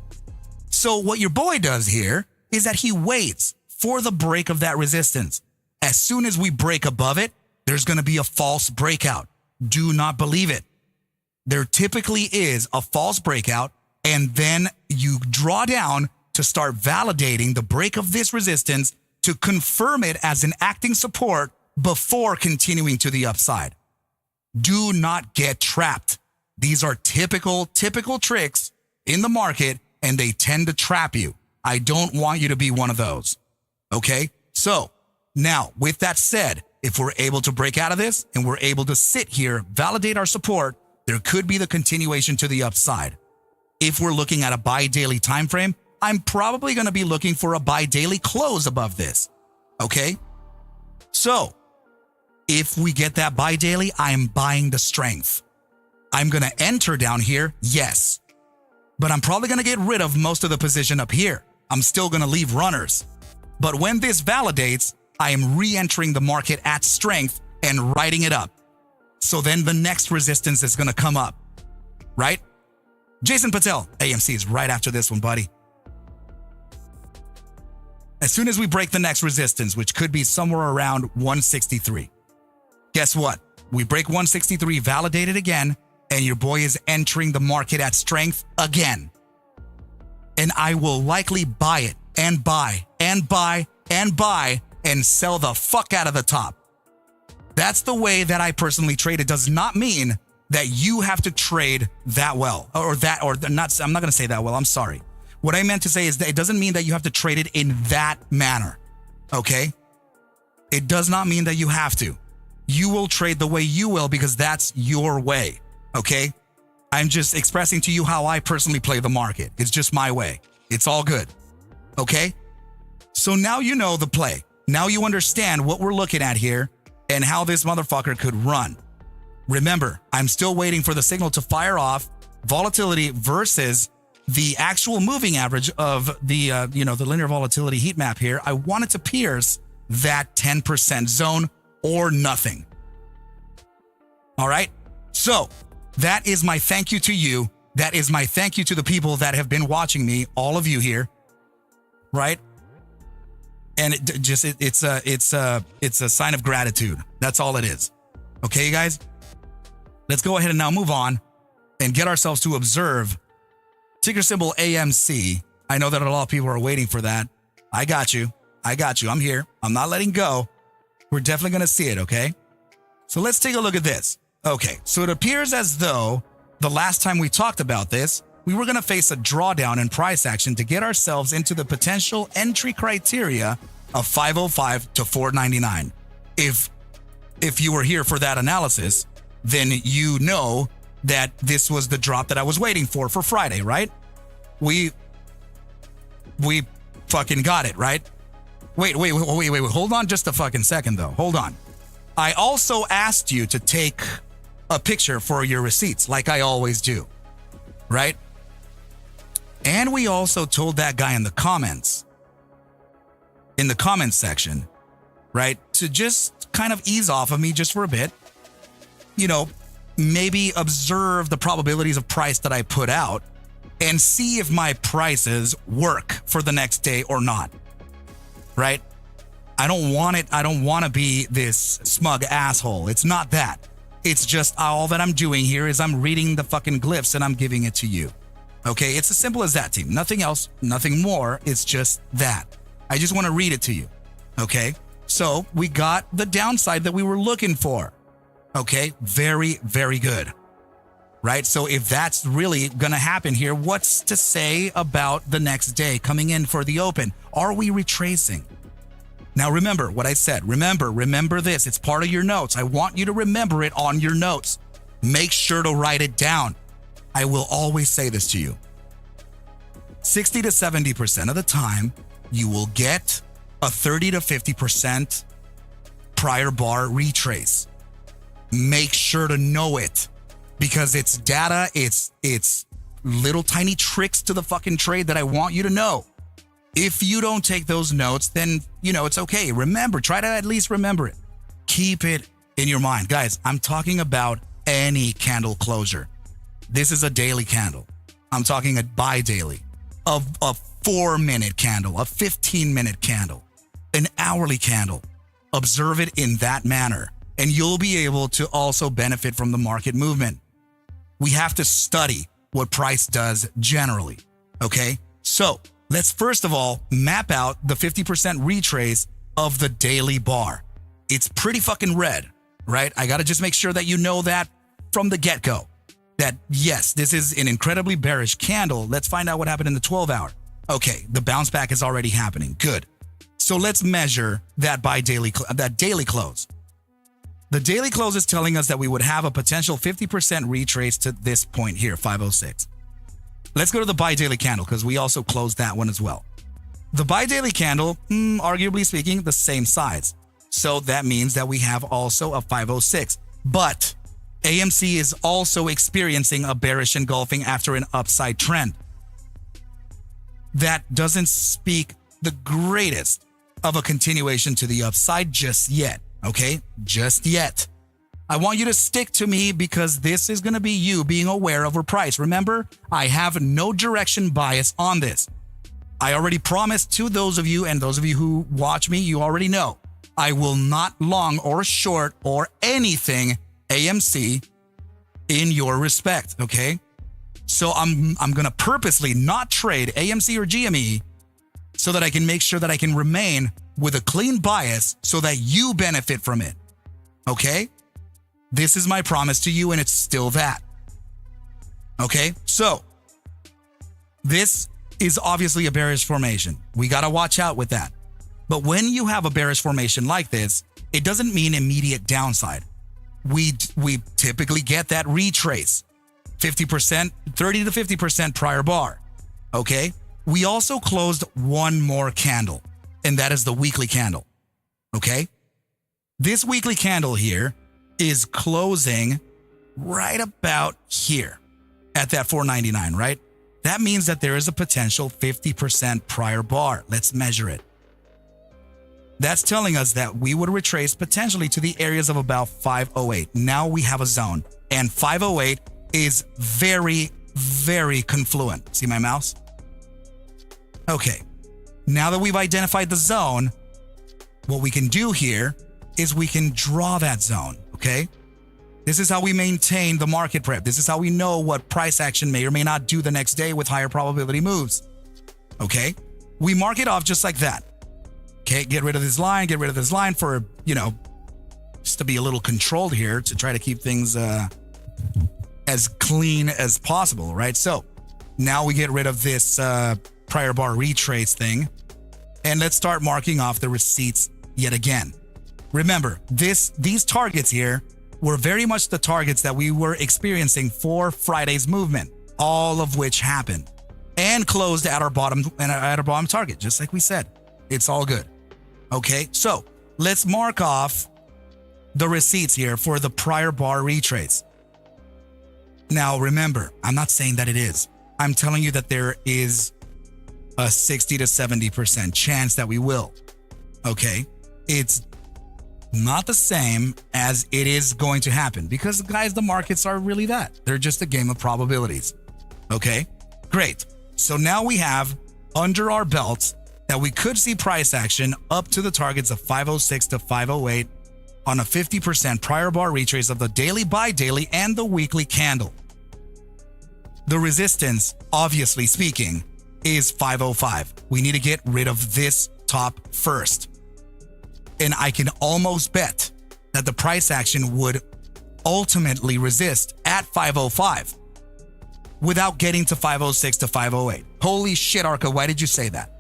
So what your boy does here is that he waits for the break of that resistance. As soon as we break above it, there's going to be a false breakout. Do not believe it. There typically is a false breakout, and then you draw down to start validating the break of this resistance to confirm it as an acting support before continuing to the upside. Do not get trapped. These are typical tricks in the market, and they tend to trap you. I don't want you to be one of those. Okay? So now, with that said, if we're able to break out of this and we're able to sit here, validate our support, there could be the continuation to the upside. If we're looking at a buy daily time frame, I'm probably going to be looking for a buy daily close above this. Okay? So if we get that buy daily, I'm buying the strength. I'm going to enter down here, yes. But I'm probably going to get rid of most of the position up here. I'm still going to leave runners. But when this validates, I am re-entering the market at strength and riding it up. So then the next resistance is going to come up, right? Jason Patel, AMC is right after this one, buddy. As soon as we break the next resistance, which could be somewhere around 163, guess what? We break 163, validate it again, and your boy is entering the market at strength again. And I will likely buy it and buy and buy and buy and sell the fuck out of the top. That's the way that I personally trade. It does not mean that you have to trade that well or not. I'm not going to say that well. I'm sorry. What I meant to say is that it doesn't mean that you have to trade it in that manner. Okay? It does not mean that you have to. You will trade the way you will because that's your way. Okay? I'm just expressing to you how I personally play the market. It's just my way. It's all good. Okay? So now you know the play. Now you understand what we're looking at here and how this motherfucker could run. Remember, I'm still waiting for the signal to fire off volatility versus the actual moving average of the linear volatility heat map here. I want it to pierce that 10% zone or nothing. All right. So that is my thank you to you. That is my thank you to the people that have been watching me, all of you here. Right. And it's a sign of gratitude. That's all it is. Okay, you guys, let's go ahead and now move on and get ourselves to observe ticker symbol AMC. I know that a lot of people are waiting for that. I got you. I'm here. I'm not letting go. We're definitely going to see it. Okay. So let's take a look at this. Okay. So it appears as though the last time we talked about this, we were going to face a drawdown in price action to get ourselves into the potential entry criteria of 505 to 499. If you were here for that analysis, then you know that this was the drop that I was waiting for Friday, right? We fucking got it, right? Wait. Hold on just a fucking second though. Hold on. I also asked you to take a picture for your receipts like I always do, right? And we also told that guy in the comments section, right, to just kind of ease off of me just for a bit, maybe observe the probabilities of price that I put out and see if my prices work for the next day or not, right? I don't want to be this smug asshole. It's not that. It's just all that I'm doing here is I'm reading the fucking glyphs and I'm giving it to you. Okay, it's as simple as that, team. Nothing else, nothing more. It's just that. I just want to read it to you. Okay, so we got the downside that we were looking for. Okay, very, very good. Right, so if that's really going to happen here, what's to say about the next day coming in for the open? Are we retracing? Now, remember what I said. Remember this. It's part of your notes. I want you to remember it on your notes. Make sure to write it down. I will always say this to you. 60 to 70% of the time, you will get a 30 to 50% prior bar retrace. Make sure to know it because it's data, it's little tiny tricks to the fucking trade that I want you to know. If you don't take those notes, then, it's okay. Remember, try to at least remember it. Keep it in your mind. Guys, I'm talking about any candle closure. This is a daily candle. I'm talking a bi-daily, a 4-minute candle, a 15-minute candle, an hourly candle. Observe it in that manner, and you'll be able to also benefit from the market movement. We have to study what price does generally, okay? So let's first of all map out the 50% retrace of the daily bar. It's pretty fucking red, right? I got to just make sure that you know that from the get-go. That, yes, this is an incredibly bearish candle. Let's find out what happened in the 12-hour. Okay, the bounce back is already happening. Good. So let's measure that daily close. The daily close is telling us that we would have a potential 50% retrace to this point here, 506. Let's go to the bi-daily candle because we also closed that one as well. The bi-daily candle, arguably speaking, the same size. So that means that we have also a 506. But AMC is also experiencing a bearish engulfing after an upside trend. That doesn't speak the greatest of a continuation to the upside just yet, okay? Just yet. I want you to stick to me because this is going to be you being aware of your price. Remember, I have no direction bias on this. I already promised to those of you, and those of you who watch me, you already know, I will not long or short or anything AMC in your respect, okay? So I'm going to purposely not trade AMC or GME so that I can make sure that I can remain with a clean bias so that you benefit from it, okay? This is my promise to you, and it's still that. Okay, so this is obviously a bearish formation. We got to watch out with that. But when you have a bearish formation like this, it doesn't mean immediate downside. We typically get that retrace, 50%, 30 to 50% prior bar. Okay, we also closed one more candle, and that is the weekly candle. Okay, this weekly candle here is closing right about here at that 499, right? That means that there is a potential 50% prior bar. Let's measure it. That's telling us that we would retrace potentially to the areas of about 508. Now we have a zone, and 508 is very, very confluent. See my mouse? Okay. Now that we've identified the zone, what we can do here is we can draw that zone, okay? This is how we maintain the market prep. This is how we know what price action may or may not do the next day with higher probability moves. Okay? We mark it off just like that. Okay, get rid of this line for, just to be a little controlled here to try to keep things as clean as possible, right? So now we get rid of this prior bar retrace thing, and let's start marking off the receipts yet again. Remember, these targets here were very much the targets that we were experiencing for Friday's movement, all of which happened and closed at our bottom target, just like we said. It's all good. Okay, so let's mark off the receipts here for the prior bar retrace. Now, remember, I'm not saying that it is. I'm telling you that there is a 60 to 70% chance that we will. Okay, it's not the same as it is going to happen because, guys, the markets are really that. They're just a game of probabilities. Okay, great. So now we have under our belt that we could see price action up to the targets of 506 to 508 on a 50% prior bar retrace of the daily, bi-daily, and the weekly candle. The resistance, obviously speaking, is 505. We need to get rid of this top first. And I can almost bet that the price action would ultimately resist at 505 without getting to 506 to 508. Holy shit, Arca, why did you say that?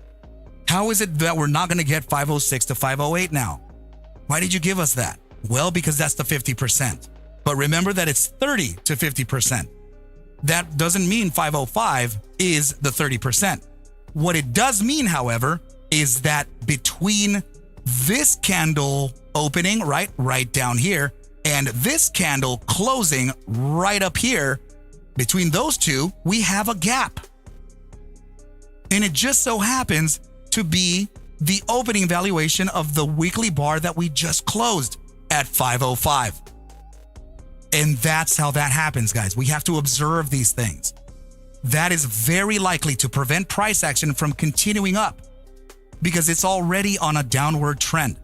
How is it that we're not going to get 506 to 508 now? Why did you give us that? Well, because that's the 50%. But remember that it's 30 to 50%. That doesn't mean 505 is the 30%. What it does mean, however, is that between this candle opening right down here and this candle closing right up here, between those two, we have a gap. And it just so happens to be the opening valuation of the weekly bar that we just closed at 505. And that's how that happens, guys. We have to observe these things. That is very likely to prevent price action from continuing up because it's already on a downward trend.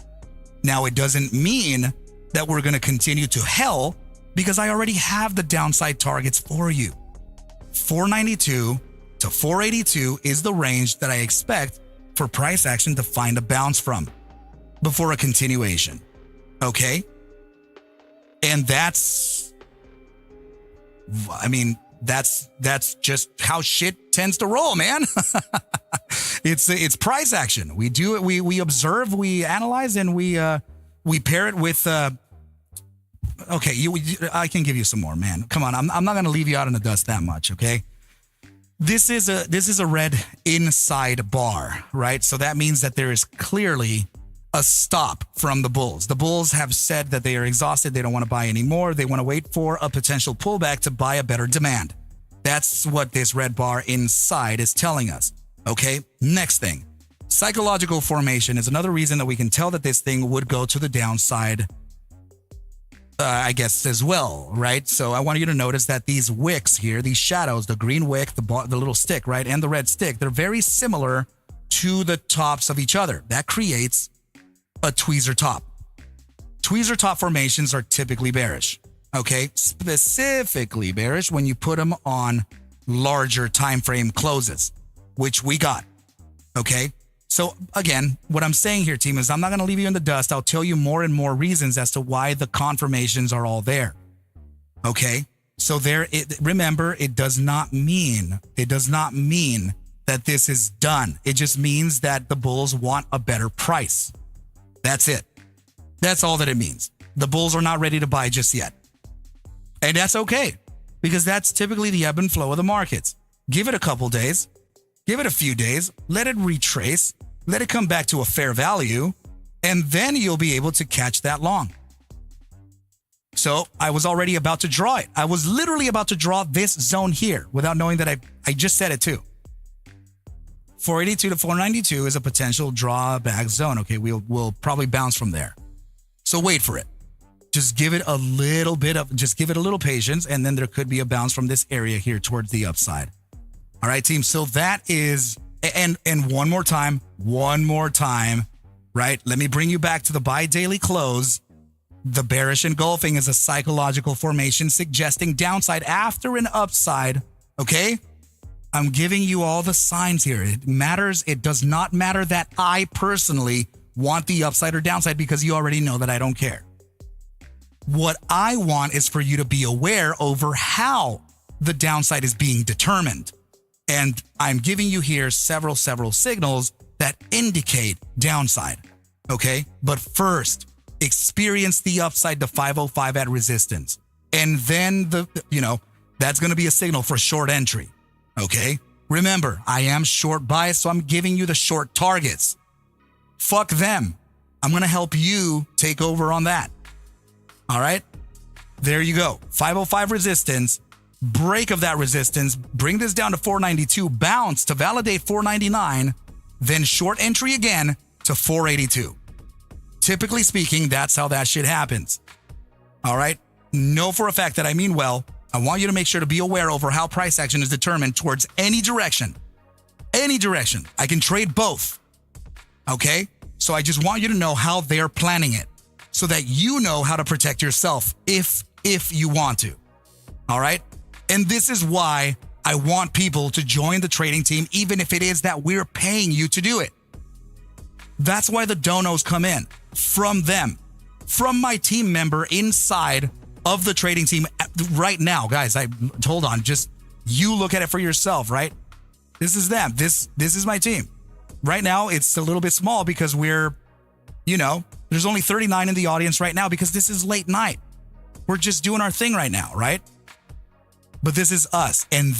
Now, it doesn't mean that we're going to continue to hell because I already have the downside targets for you. 492 to 482 is the range that I expect for price action to find a bounce from before a continuation. Okay? And that's just how shit tends to roll, man. It's price action. We do it. We observe, we analyze, and we pair it with. Okay, I can give you some more, man. Come on, I'm not gonna leave you out in the dust that much. Okay, this is a red inside bar, right? So that means that there is clearly a stop from the bulls. The bulls have said that they are exhausted. They don't want to buy anymore. They want to wait for a potential pullback to buy a better demand. That's what this red bar inside is telling us. Okay, next thing. Psychological formation is another reason that we can tell that this thing would go to the downside, I guess, as well, right? So I want you to notice that these wicks here, these shadows, the green wick, the little stick, right, and the red stick, they're very similar to the tops of each other. That creates a tweezer top. Tweezer top formations are typically bearish, okay? Specifically bearish when you put them on larger time frame closes, which we got, okay? So again, what I'm saying here, team, is I'm not going to leave you in the dust. I'll tell you more and more reasons as to why the confirmations are all there, okay? So remember, it does not mean that this is done. It just means that the bulls want a better price. That's it. That's all that it means. The bulls are not ready to buy just yet. And that's okay, because that's typically the ebb and flow of the markets. Give it a couple days, give it a few days, let it retrace, let it come back to a fair value, and then you'll be able to catch that long. So I was already about to draw it. I was literally about to draw this zone here without knowing that I just said it too. 482 to 492 is a potential drawback zone. Okay, we'll probably bounce from there. So wait for it. Just give it a little patience, and then there could be a bounce from this area here towards the upside. All right, team. So that is, and one more time, right? Let me bring you back to the buy daily close. The bearish engulfing is a psychological formation suggesting downside after an upside. Okay. I'm giving you all the signs here. It matters. It does not matter that I personally want the upside or downside, because you already know that I don't care. What I want is for you to be aware over how the downside is being determined. And I'm giving you here several signals that indicate downside. Okay. But first, experience the upside to 505 at resistance. And then that's going to be a signal for short entry. Okay. Remember, I am short biased, so I'm giving you the short targets. Fuck them. I'm going to help you take over on that. All right. There you go. 505 resistance, break of that resistance, bring this down to 492, bounce to validate 499, then short entry again to 482. Typically speaking, that's how that shit happens. All right. Know for a fact that I mean well. I want you to make sure to be aware over how price action is determined towards any direction. Any direction. I can trade both. Okay? So I just want you to know how they're planning it so that you know how to protect yourself if you want to. All right? And this is why I want people to join the trading team, even if it is that we're paying you to do it. That's why the donos come in from them, from my team member inside of the trading team right now. Guys, hold on. Just you look at it for yourself, right? This is them. This is my team. Right now, it's a little bit small because there's only 39 in the audience right now because this is late night. We're just doing our thing right now, right? But this is us. And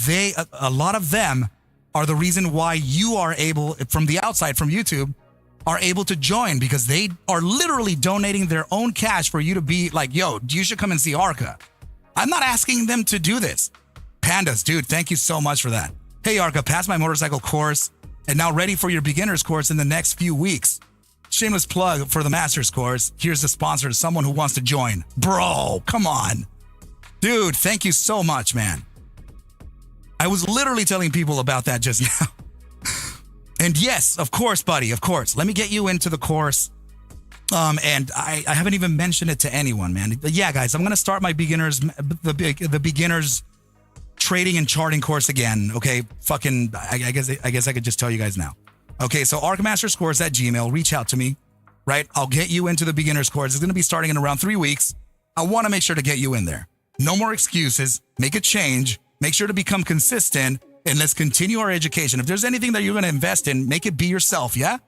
a lot of them are the reason why you are able, from the outside, from YouTube, are able to join, because they are literally donating their own cash for you to be like, yo, you should come and see Arca. I'm not asking them to do this. Pandas, dude, thank you so much for that. Hey, Arca, passed my motorcycle course and now ready for your beginner's course in the next few weeks. Shameless plug for the master's course. Here's the sponsor to someone who wants to join. Bro, come on. Dude, thank you so much, man. I was literally telling people about that just now. And yes, of course, buddy, of course. Let me get you into the course. And I haven't even mentioned it to anyone, man. Yeah, guys, I'm going to start my the beginners trading and charting course again. Okay, fucking, I guess I could just tell you guys now. Okay, so ArcMastersCourse at Gmail, reach out to me, right? I'll get you into the beginner's course. It's going to be starting in around 3 weeks. I want to make sure to get you in there. No more excuses. Make a change. Make sure to become consistent, and let's continue our education. If there's anything that you're going to invest in, make it be yourself, yeah?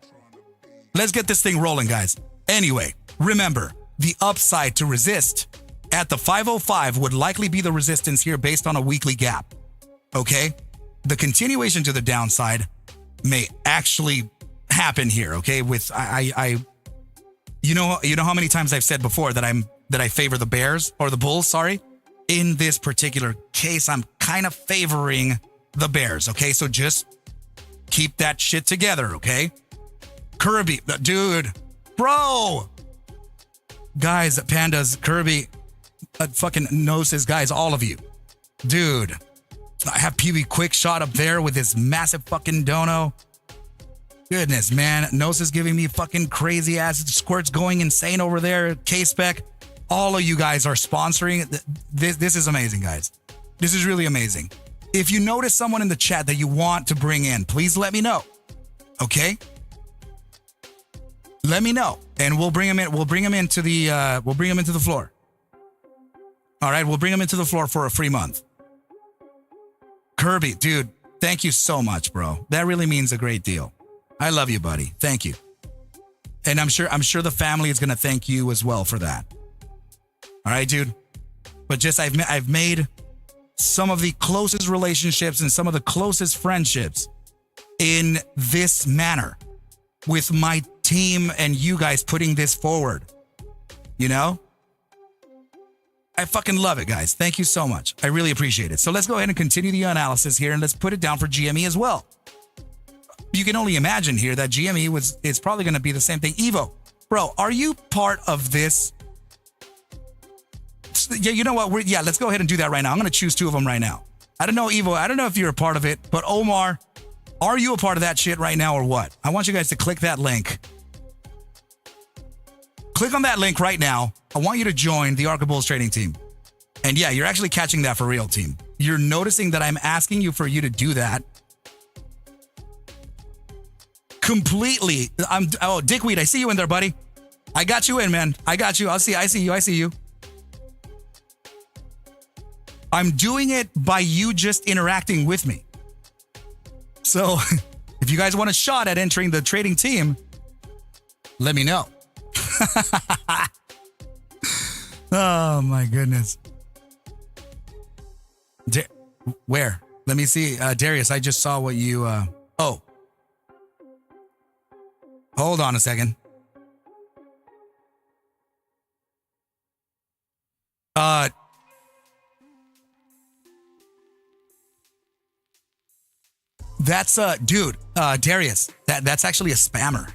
Let's get this thing rolling, guys. Anyway, remember, the upside to resist at the 505 would likely be the resistance here based on a weekly gap, okay? The continuation to the downside may actually happen here, okay? With you know how many times I've said before that I favor the bears or the bulls, sorry? In this particular case, I'm kind of favoring the bears, okay? So just keep that shit together, okay? Kirby, dude, bro. Guys, pandas, Kirby, fucking Gnosis, guys, all of you. Dude, I have PB Quick Shot up there with this massive fucking dono. Goodness, man. Nose is giving me fucking crazy ass squirts going insane over there. K-Spec. All of you guys are sponsoring. This is amazing, guys. This is really amazing. If you notice someone in the chat that you want to bring in, please let me know. Okay? Let me know. And we'll bring him in. We'll bring him into the floor. All right, we'll bring him into the floor for a free month. Kirby, dude, thank you so much, bro. That really means a great deal. I love you, buddy. Thank you. And I'm sure the family is gonna thank you as well for that. All right, dude. But just I've made some of the closest relationships and some of the closest friendships in this manner with my team and you guys putting this forward. You know? I fucking love it, guys. Thank you so much. I really appreciate it. So let's go ahead and continue the analysis here and let's put it down for GME as well. You can only imagine here that GME is probably going to be the same thing. Evo, bro, are you part of this? Yeah, you know what? Let's go ahead and do that right now. I'm going to choose two of them right now. I don't know, Evo. I don't know if you're a part of it, but Omar, are you a part of that shit right now or what? I want you guys to click that link. Click on that link right now. I want you to join the Arca Bulls trading team. And yeah, you're actually catching that for real, team. You're noticing that I'm asking you for you to do that. Completely. Dickweed, I see you in there, buddy. I got you in, man. I got you. I see you. I'm doing it by you just interacting with me. So if you guys want a shot at entering the trading team, let me know. Oh my goodness. Where? Let me see. Darius, I just saw what you, oh. Hold on a second. That's dude, Darius, that's actually a spammer.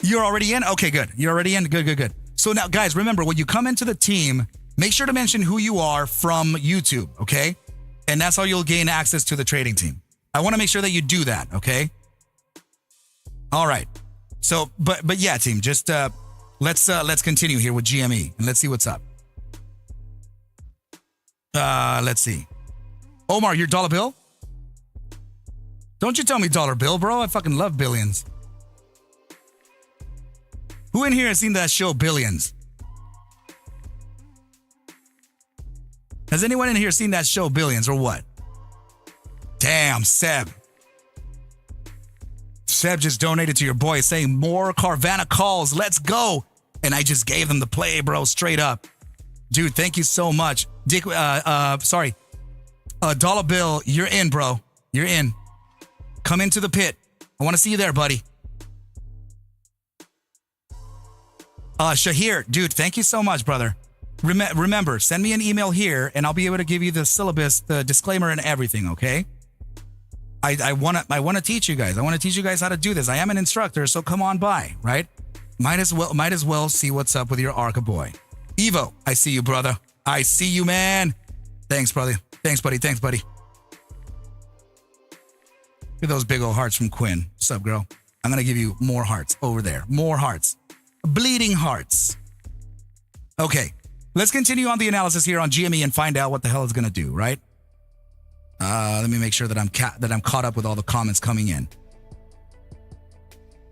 You're already in? Okay, good. You're already in? Good. So now, guys, remember, when you come into the team, make sure to mention who you are from YouTube, okay? And that's how you'll gain access to the trading team. I want to make sure that you do that, okay? All right. So, but yeah, team, just let's continue here with GME and let's see what's up. Let's see. Omar, you're dollar bill? Don't you tell me dollar bill, bro. I fucking love billions. Who in here has seen that show Billions? Has anyone in here seen that show Billions or what? Damn, Seb. Seb just donated to your boy saying more Carvana calls. Let's go. And I just gave them the play, bro, straight up. Dude, thank you so much. Dick, sorry. Dollar bill, you're in, bro. You're in. Come into the pit. I want to see you there, buddy. Shahir, dude, thank you so much, brother. Remember, send me an email here and I'll be able to give you the syllabus, the disclaimer and everything, okay? I want to teach you guys. I want to teach you guys how to do this. I am an instructor, so come on by, right? Might as well see what's up with your Arca boy. Evo, I see you, brother. I see you, man. Thanks, brother. Thanks, buddy. Look at those big old hearts from Quinn. What's up, girl? I'm going to give you more hearts over there. More hearts. Bleeding hearts. Okay, let's continue on the analysis here on GME and find out what the hell it's going to do, right? Let me make sure that I'm caught up with all the comments coming in.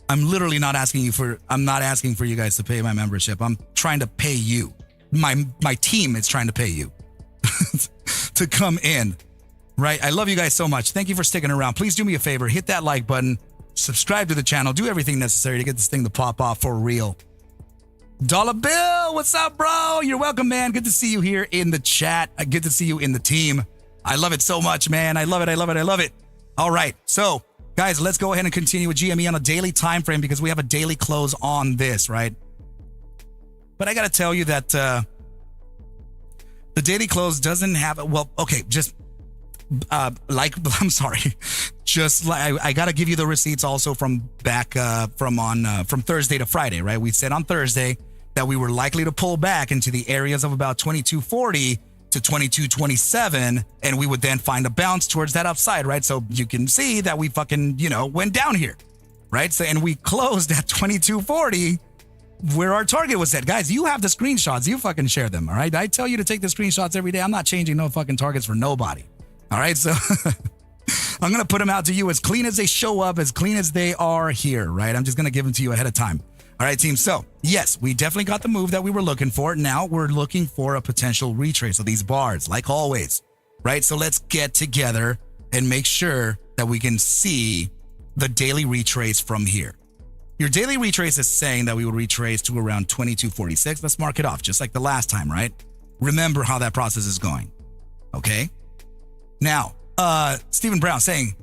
I'm literally not asking for you guys to pay my membership. I'm trying to pay you. My team is trying to pay you to come in, right? I love you guys so much. Thank you for sticking around. Please do me a favor. Hit that like button. Subscribe to the channel. Do everything necessary to get this thing to pop off for real. Dollar Bill, what's up, bro? You're welcome, man. Good to see you here in the chat. Good to see you in the team. I love it so much, man. I love it. All right. So, guys, let's go ahead and continue with GME on a daily time frame because we have a daily close on this, right? But I got to tell you that the daily close doesn't have, well, okay, just I'm sorry. Just like I got to give you the receipts also from back from Thursday to Friday, right? We said on Thursday that we were likely to pull back into the areas of about 2240 to 22.27, and we would then find a bounce towards that upside, right? So you can see that we fucking, went down here, right? So, and we closed at 22.40, where our target was set. Guys, you have the screenshots. You fucking share them, all right? I tell you to take the screenshots every day. I'm not changing no fucking targets for nobody, all right? So I'm going to put them out to you as clean as they show up, as clean as they are here, right? I'm just going to give them to you ahead of time. All right, team. So, yes, we definitely got the move that we were looking for. Now we're looking for a potential retrace of these bars, like always, right? So let's get together and make sure that we can see the daily retrace from here. Your daily retrace is saying that we will retrace to around 22.46. Let's mark it off, just like the last time, right? Remember how that process is going, okay? Now, Stephen Brown saying,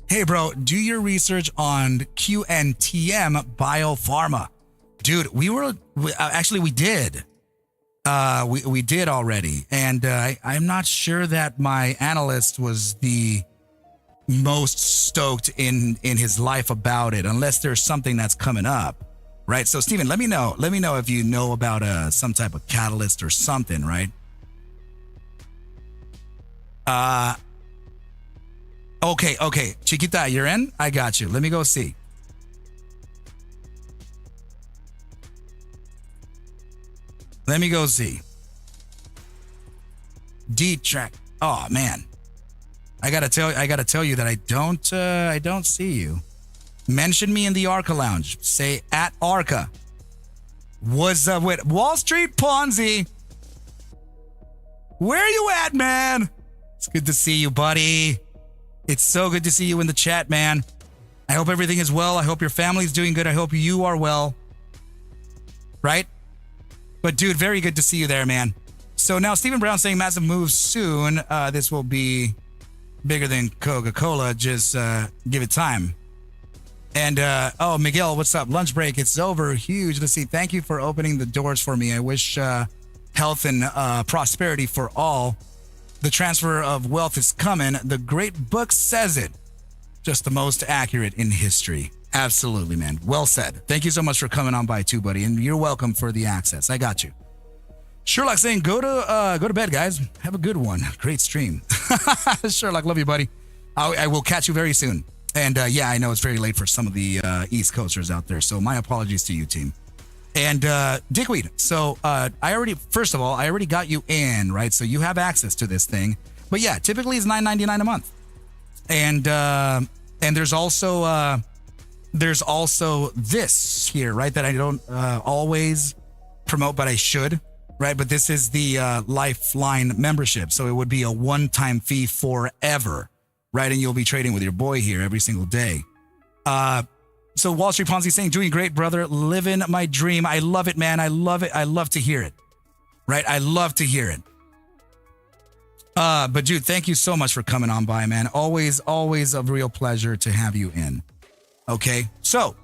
hey, bro, do your research on QNTM Biopharma. Dude, we did. We did already. And I'm not sure that my analyst was the most stoked in his life about it, unless there's something that's coming up, right? So, Steven, let me know. Let me know if you know about some type of catalyst or something, right? Okay. Chiquita, you're in? I got you. Let me go see. Let me go see. D-track. Oh man, I gotta tell you that I don't see you. Mention me in the Arca Lounge. Say at Arca. What's up with Wall Street Ponzi? Where you at, man? It's good to see you, buddy. It's so good to see you in the chat, man. I hope everything is well. I hope your family's doing good. I hope you are well. Right? But dude, very good to see you there, man. So now Stephen Brown saying massive moves soon. This will be bigger than Coca-Cola. Just give it time. And oh, Miguel, what's up? Lunch break. It's over. Huge. Let's see. Thank you for opening the doors for me. I wish health and prosperity for all. The transfer of wealth is coming. The great book says it. Just the most accurate in history. Absolutely, man. Well said. Thank you so much for coming on by too, buddy. And you're welcome for the access. I got you. Sherlock saying, go to bed, guys. Have a good one. Great stream. Sherlock, love you, buddy. I will catch you very soon. And yeah, I know it's very late for some of the East Coasters out there. So my apologies to you, team. And Dickweed. So first of all, I already got you in, right? So you have access to this thing. But yeah, typically it's $9.99 a month. And there's also this here, right? That I don't always promote, but I should, right? But this is the Lifeline membership. So it would be a one-time fee forever, right? And you'll be trading with your boy here every single day. So Wall Street Ponzi saying, doing great, brother. Living my dream. I love it, man. I love it. I love to hear it, right? I love to hear it. But dude, thank you so much for coming on by, man. Always a real pleasure to have you in. Okay, so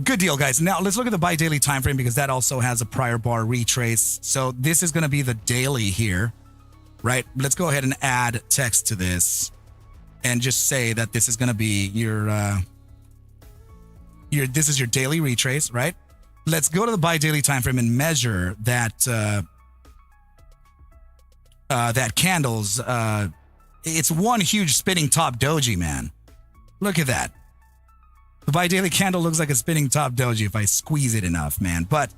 good deal, guys. Now let's look at the bi-daily time frame because that also has a prior bar retrace. So this is going to be the daily here, right? Let's go ahead and add text to this and just say that this is going to be this is your daily retrace, right? Let's go to the bi-daily time frame and measure that that candles. It's one huge spinning top doji, man. Look at that. The bi-daily candle looks like a spinning top doji if I squeeze it enough, man. But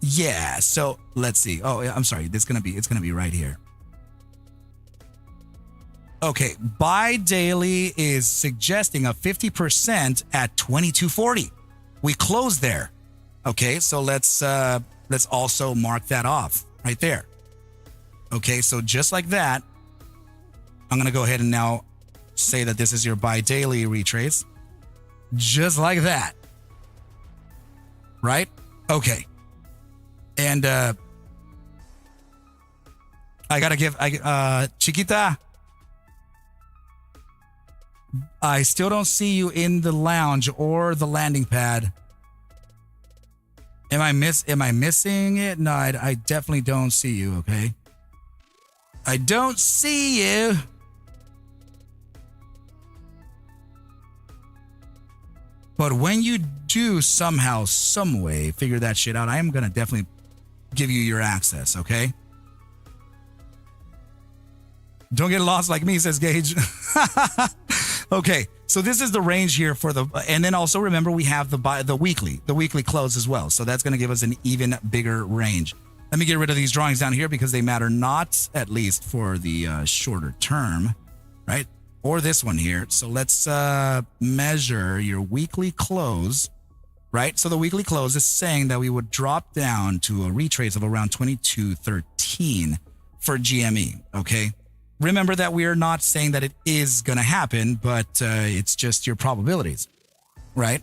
yeah, so let's see. Oh, I'm sorry. It's gonna be right here. Okay, bi-daily is suggesting a 50% at 22.40. We closed there. Okay, so let's also mark that off right there. Okay, so just like that, I'm gonna go ahead and now say that this is your bi-daily retrace. Just like that. Right? Okay. And I gotta give Chiquita, I still don't see you in the lounge or the landing pad. Am I missing it? No, I definitely don't see you, okay? I don't see you. But when you do somehow, some way figure that shit out, I am going to definitely give you your access, okay? Don't get lost like me, says Gage. Okay, so this is the range here for the, and then also remember we have the weekly close as well. So that's going to give us an even bigger range. Let me get rid of these drawings down here because they matter not, at least for the shorter term, right? Or this one here. So let's measure your weekly close, right? So the weekly close is saying that we would drop down to a retrace of around 22.13 for GME, okay? Remember that we are not saying that it is going to happen, but it's just your probabilities, right?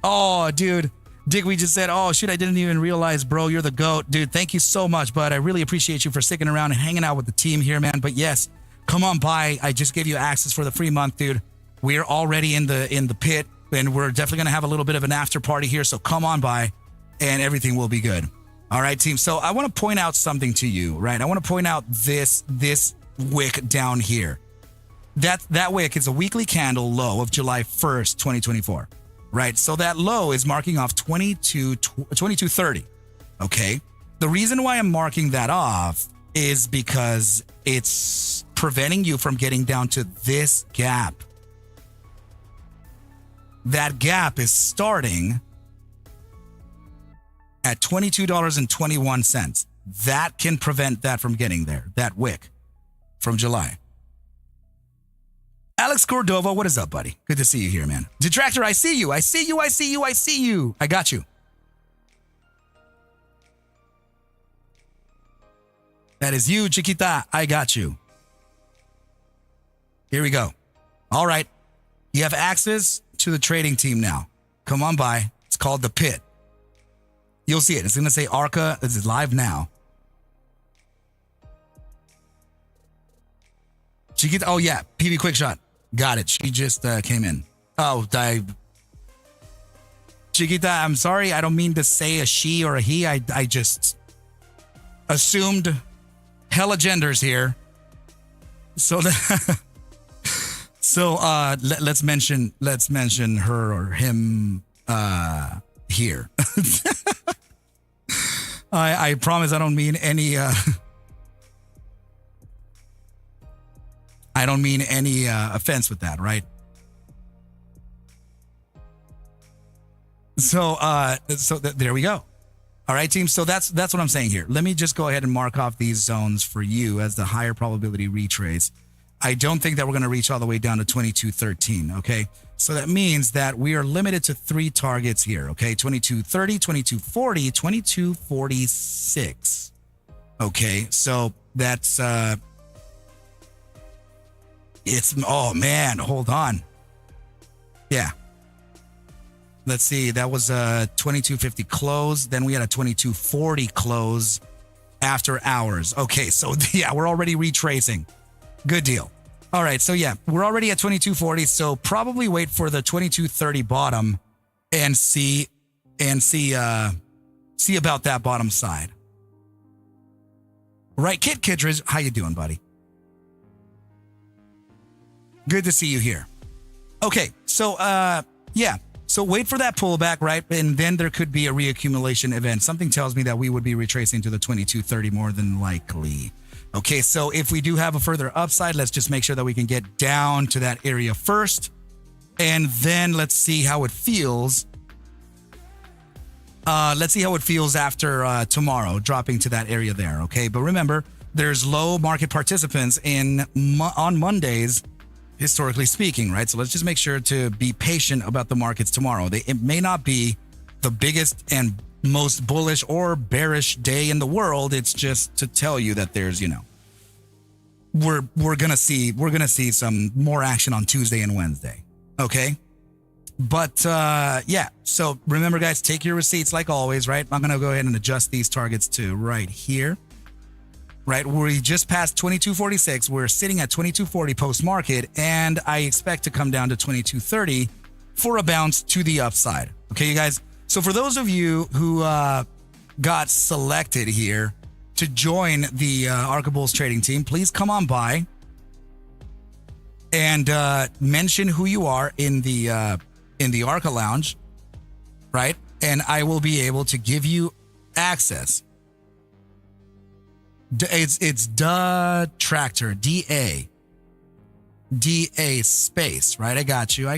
Oh, dude. Dick, we just said, oh, shit, I didn't even realize, bro, you're the GOAT. Dude, thank you so much, bud. I really appreciate you for sticking around and hanging out with the team here, man. But yes, come on by. I just gave you access for the free month, dude. We're already in the pit, and we're definitely going to have a little bit of an after party here. So come on by, and everything will be good. All right, team. So I want to point out something to you, right? I want to point out this wick down here. That wick is a weekly candle low of July 1st, 2024, right? So that low is marking off 22.30, okay? The reason why I'm marking that off is because it's preventing you from getting down to this gap. That gap is starting at $22.21. That can prevent that from getting there, that wick from July. Alex Cordova, what is up, buddy? Good to see you here, man. Detractor, I see you. I see you. I see you. I see you. I got you. That is you, Chiquita. I got you. Here we go. All right. You have access to the trading team now. Come on by. It's called the Pit. You'll see it. It's going to say Arca. This is live now. Chiquita. Oh, yeah. PV Quick Shot. Got it. She just came in. Oh, Chiquita, I'm sorry. I don't mean to say a she or a he. I just assumed hella genders here. So let's mention her or him here. I promise I don't mean any offense with that, right? So there we go. All right, team. So that's what I'm saying here. Let me just go ahead and mark off these zones for you as the higher probability retrace. I don't think that we're going to reach all the way down to 22.13, okay? So that means that we are limited to 3 targets here, okay? 22.30, 22.40, 22.46. Okay, so that's oh man, hold on. Yeah. Let's see, that was a 22.50 close, then we had a 22.40 close after hours. Okay, so yeah, we're already retracing. Good deal. All right, so yeah, we're already at 22.40, so probably wait for the 22.30 bottom and see about that bottom side. Right, Kit Kittredge, how you doing, buddy? Good to see you here. Okay, so yeah, so wait for that pullback, right? And then there could be a reaccumulation event. Something tells me that we would be retracing to the 22.30 more than likely. Okay, so if we do have a further upside, let's just make sure that we can get down to that area first. And then let's see how it feels. Let's see how it feels after tomorrow, dropping to that area there, okay? But remember, there's low market participants on Mondays, historically speaking, right? So let's just make sure to be patient about the markets tomorrow. It may not be the biggest and most bullish or bearish day in the world. It's just to tell you that there's, we're gonna see some more action on Tuesday and Wednesday. Okay. But yeah, so remember, guys, take your receipts like always, right? I'm gonna go ahead and adjust these targets to right here. Right, we just passed 22.46. We're sitting at 22.40 post-market, and I expect to come down to 22.30 for a bounce to the upside. Okay, you guys? So for those of you who got selected here to join the Arca Bulls trading team, please come on by and mention who you are in the Arca Lounge, right? and I will be able to give you access. It's DA Tractor, DA space, right? I got you.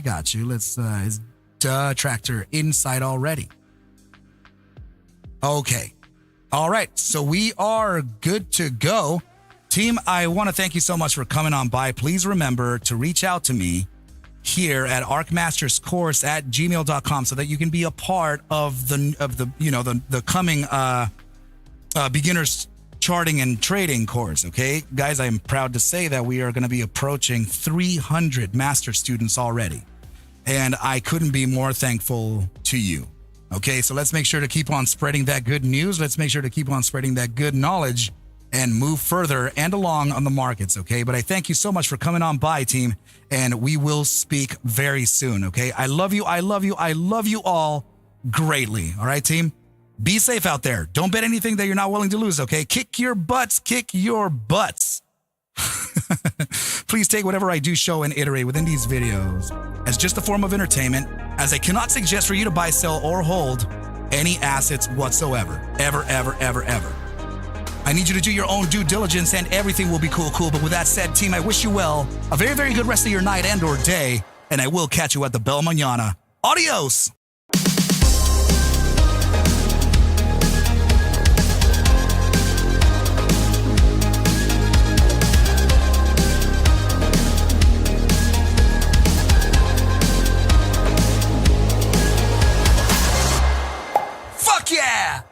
Let's, is DA Tractor inside already? Okay. All right. So we are good to go. Team, I want to thank you so much for coming on by. Please remember to reach out to me here at ArcMastersCourse at gmail.com so that you can be a part of the coming beginners charting and trading course. Okay, guys, I'm proud to say that we are going to be approaching 300 master students already, and I couldn't be more thankful to you. Okay, so let's make sure to keep on spreading that good news. Let's make sure to keep on spreading that good knowledge and move further and along on the markets, okay? But I thank you so much for coming on by, team, and we will speak very soon, okay? I love you all greatly, all right, team? Be safe out there. Don't bet anything that you're not willing to lose, okay? Kick your butts. Please take whatever I do show and iterate within these videos as just a form of entertainment, as I cannot suggest for you to buy, sell, or hold any assets whatsoever. Ever. I need you to do your own due diligence and everything will be cool. But with that said, team, I wish you well, a very, very good rest of your night and or day, and I will catch you at the Bell Mañana. Adios!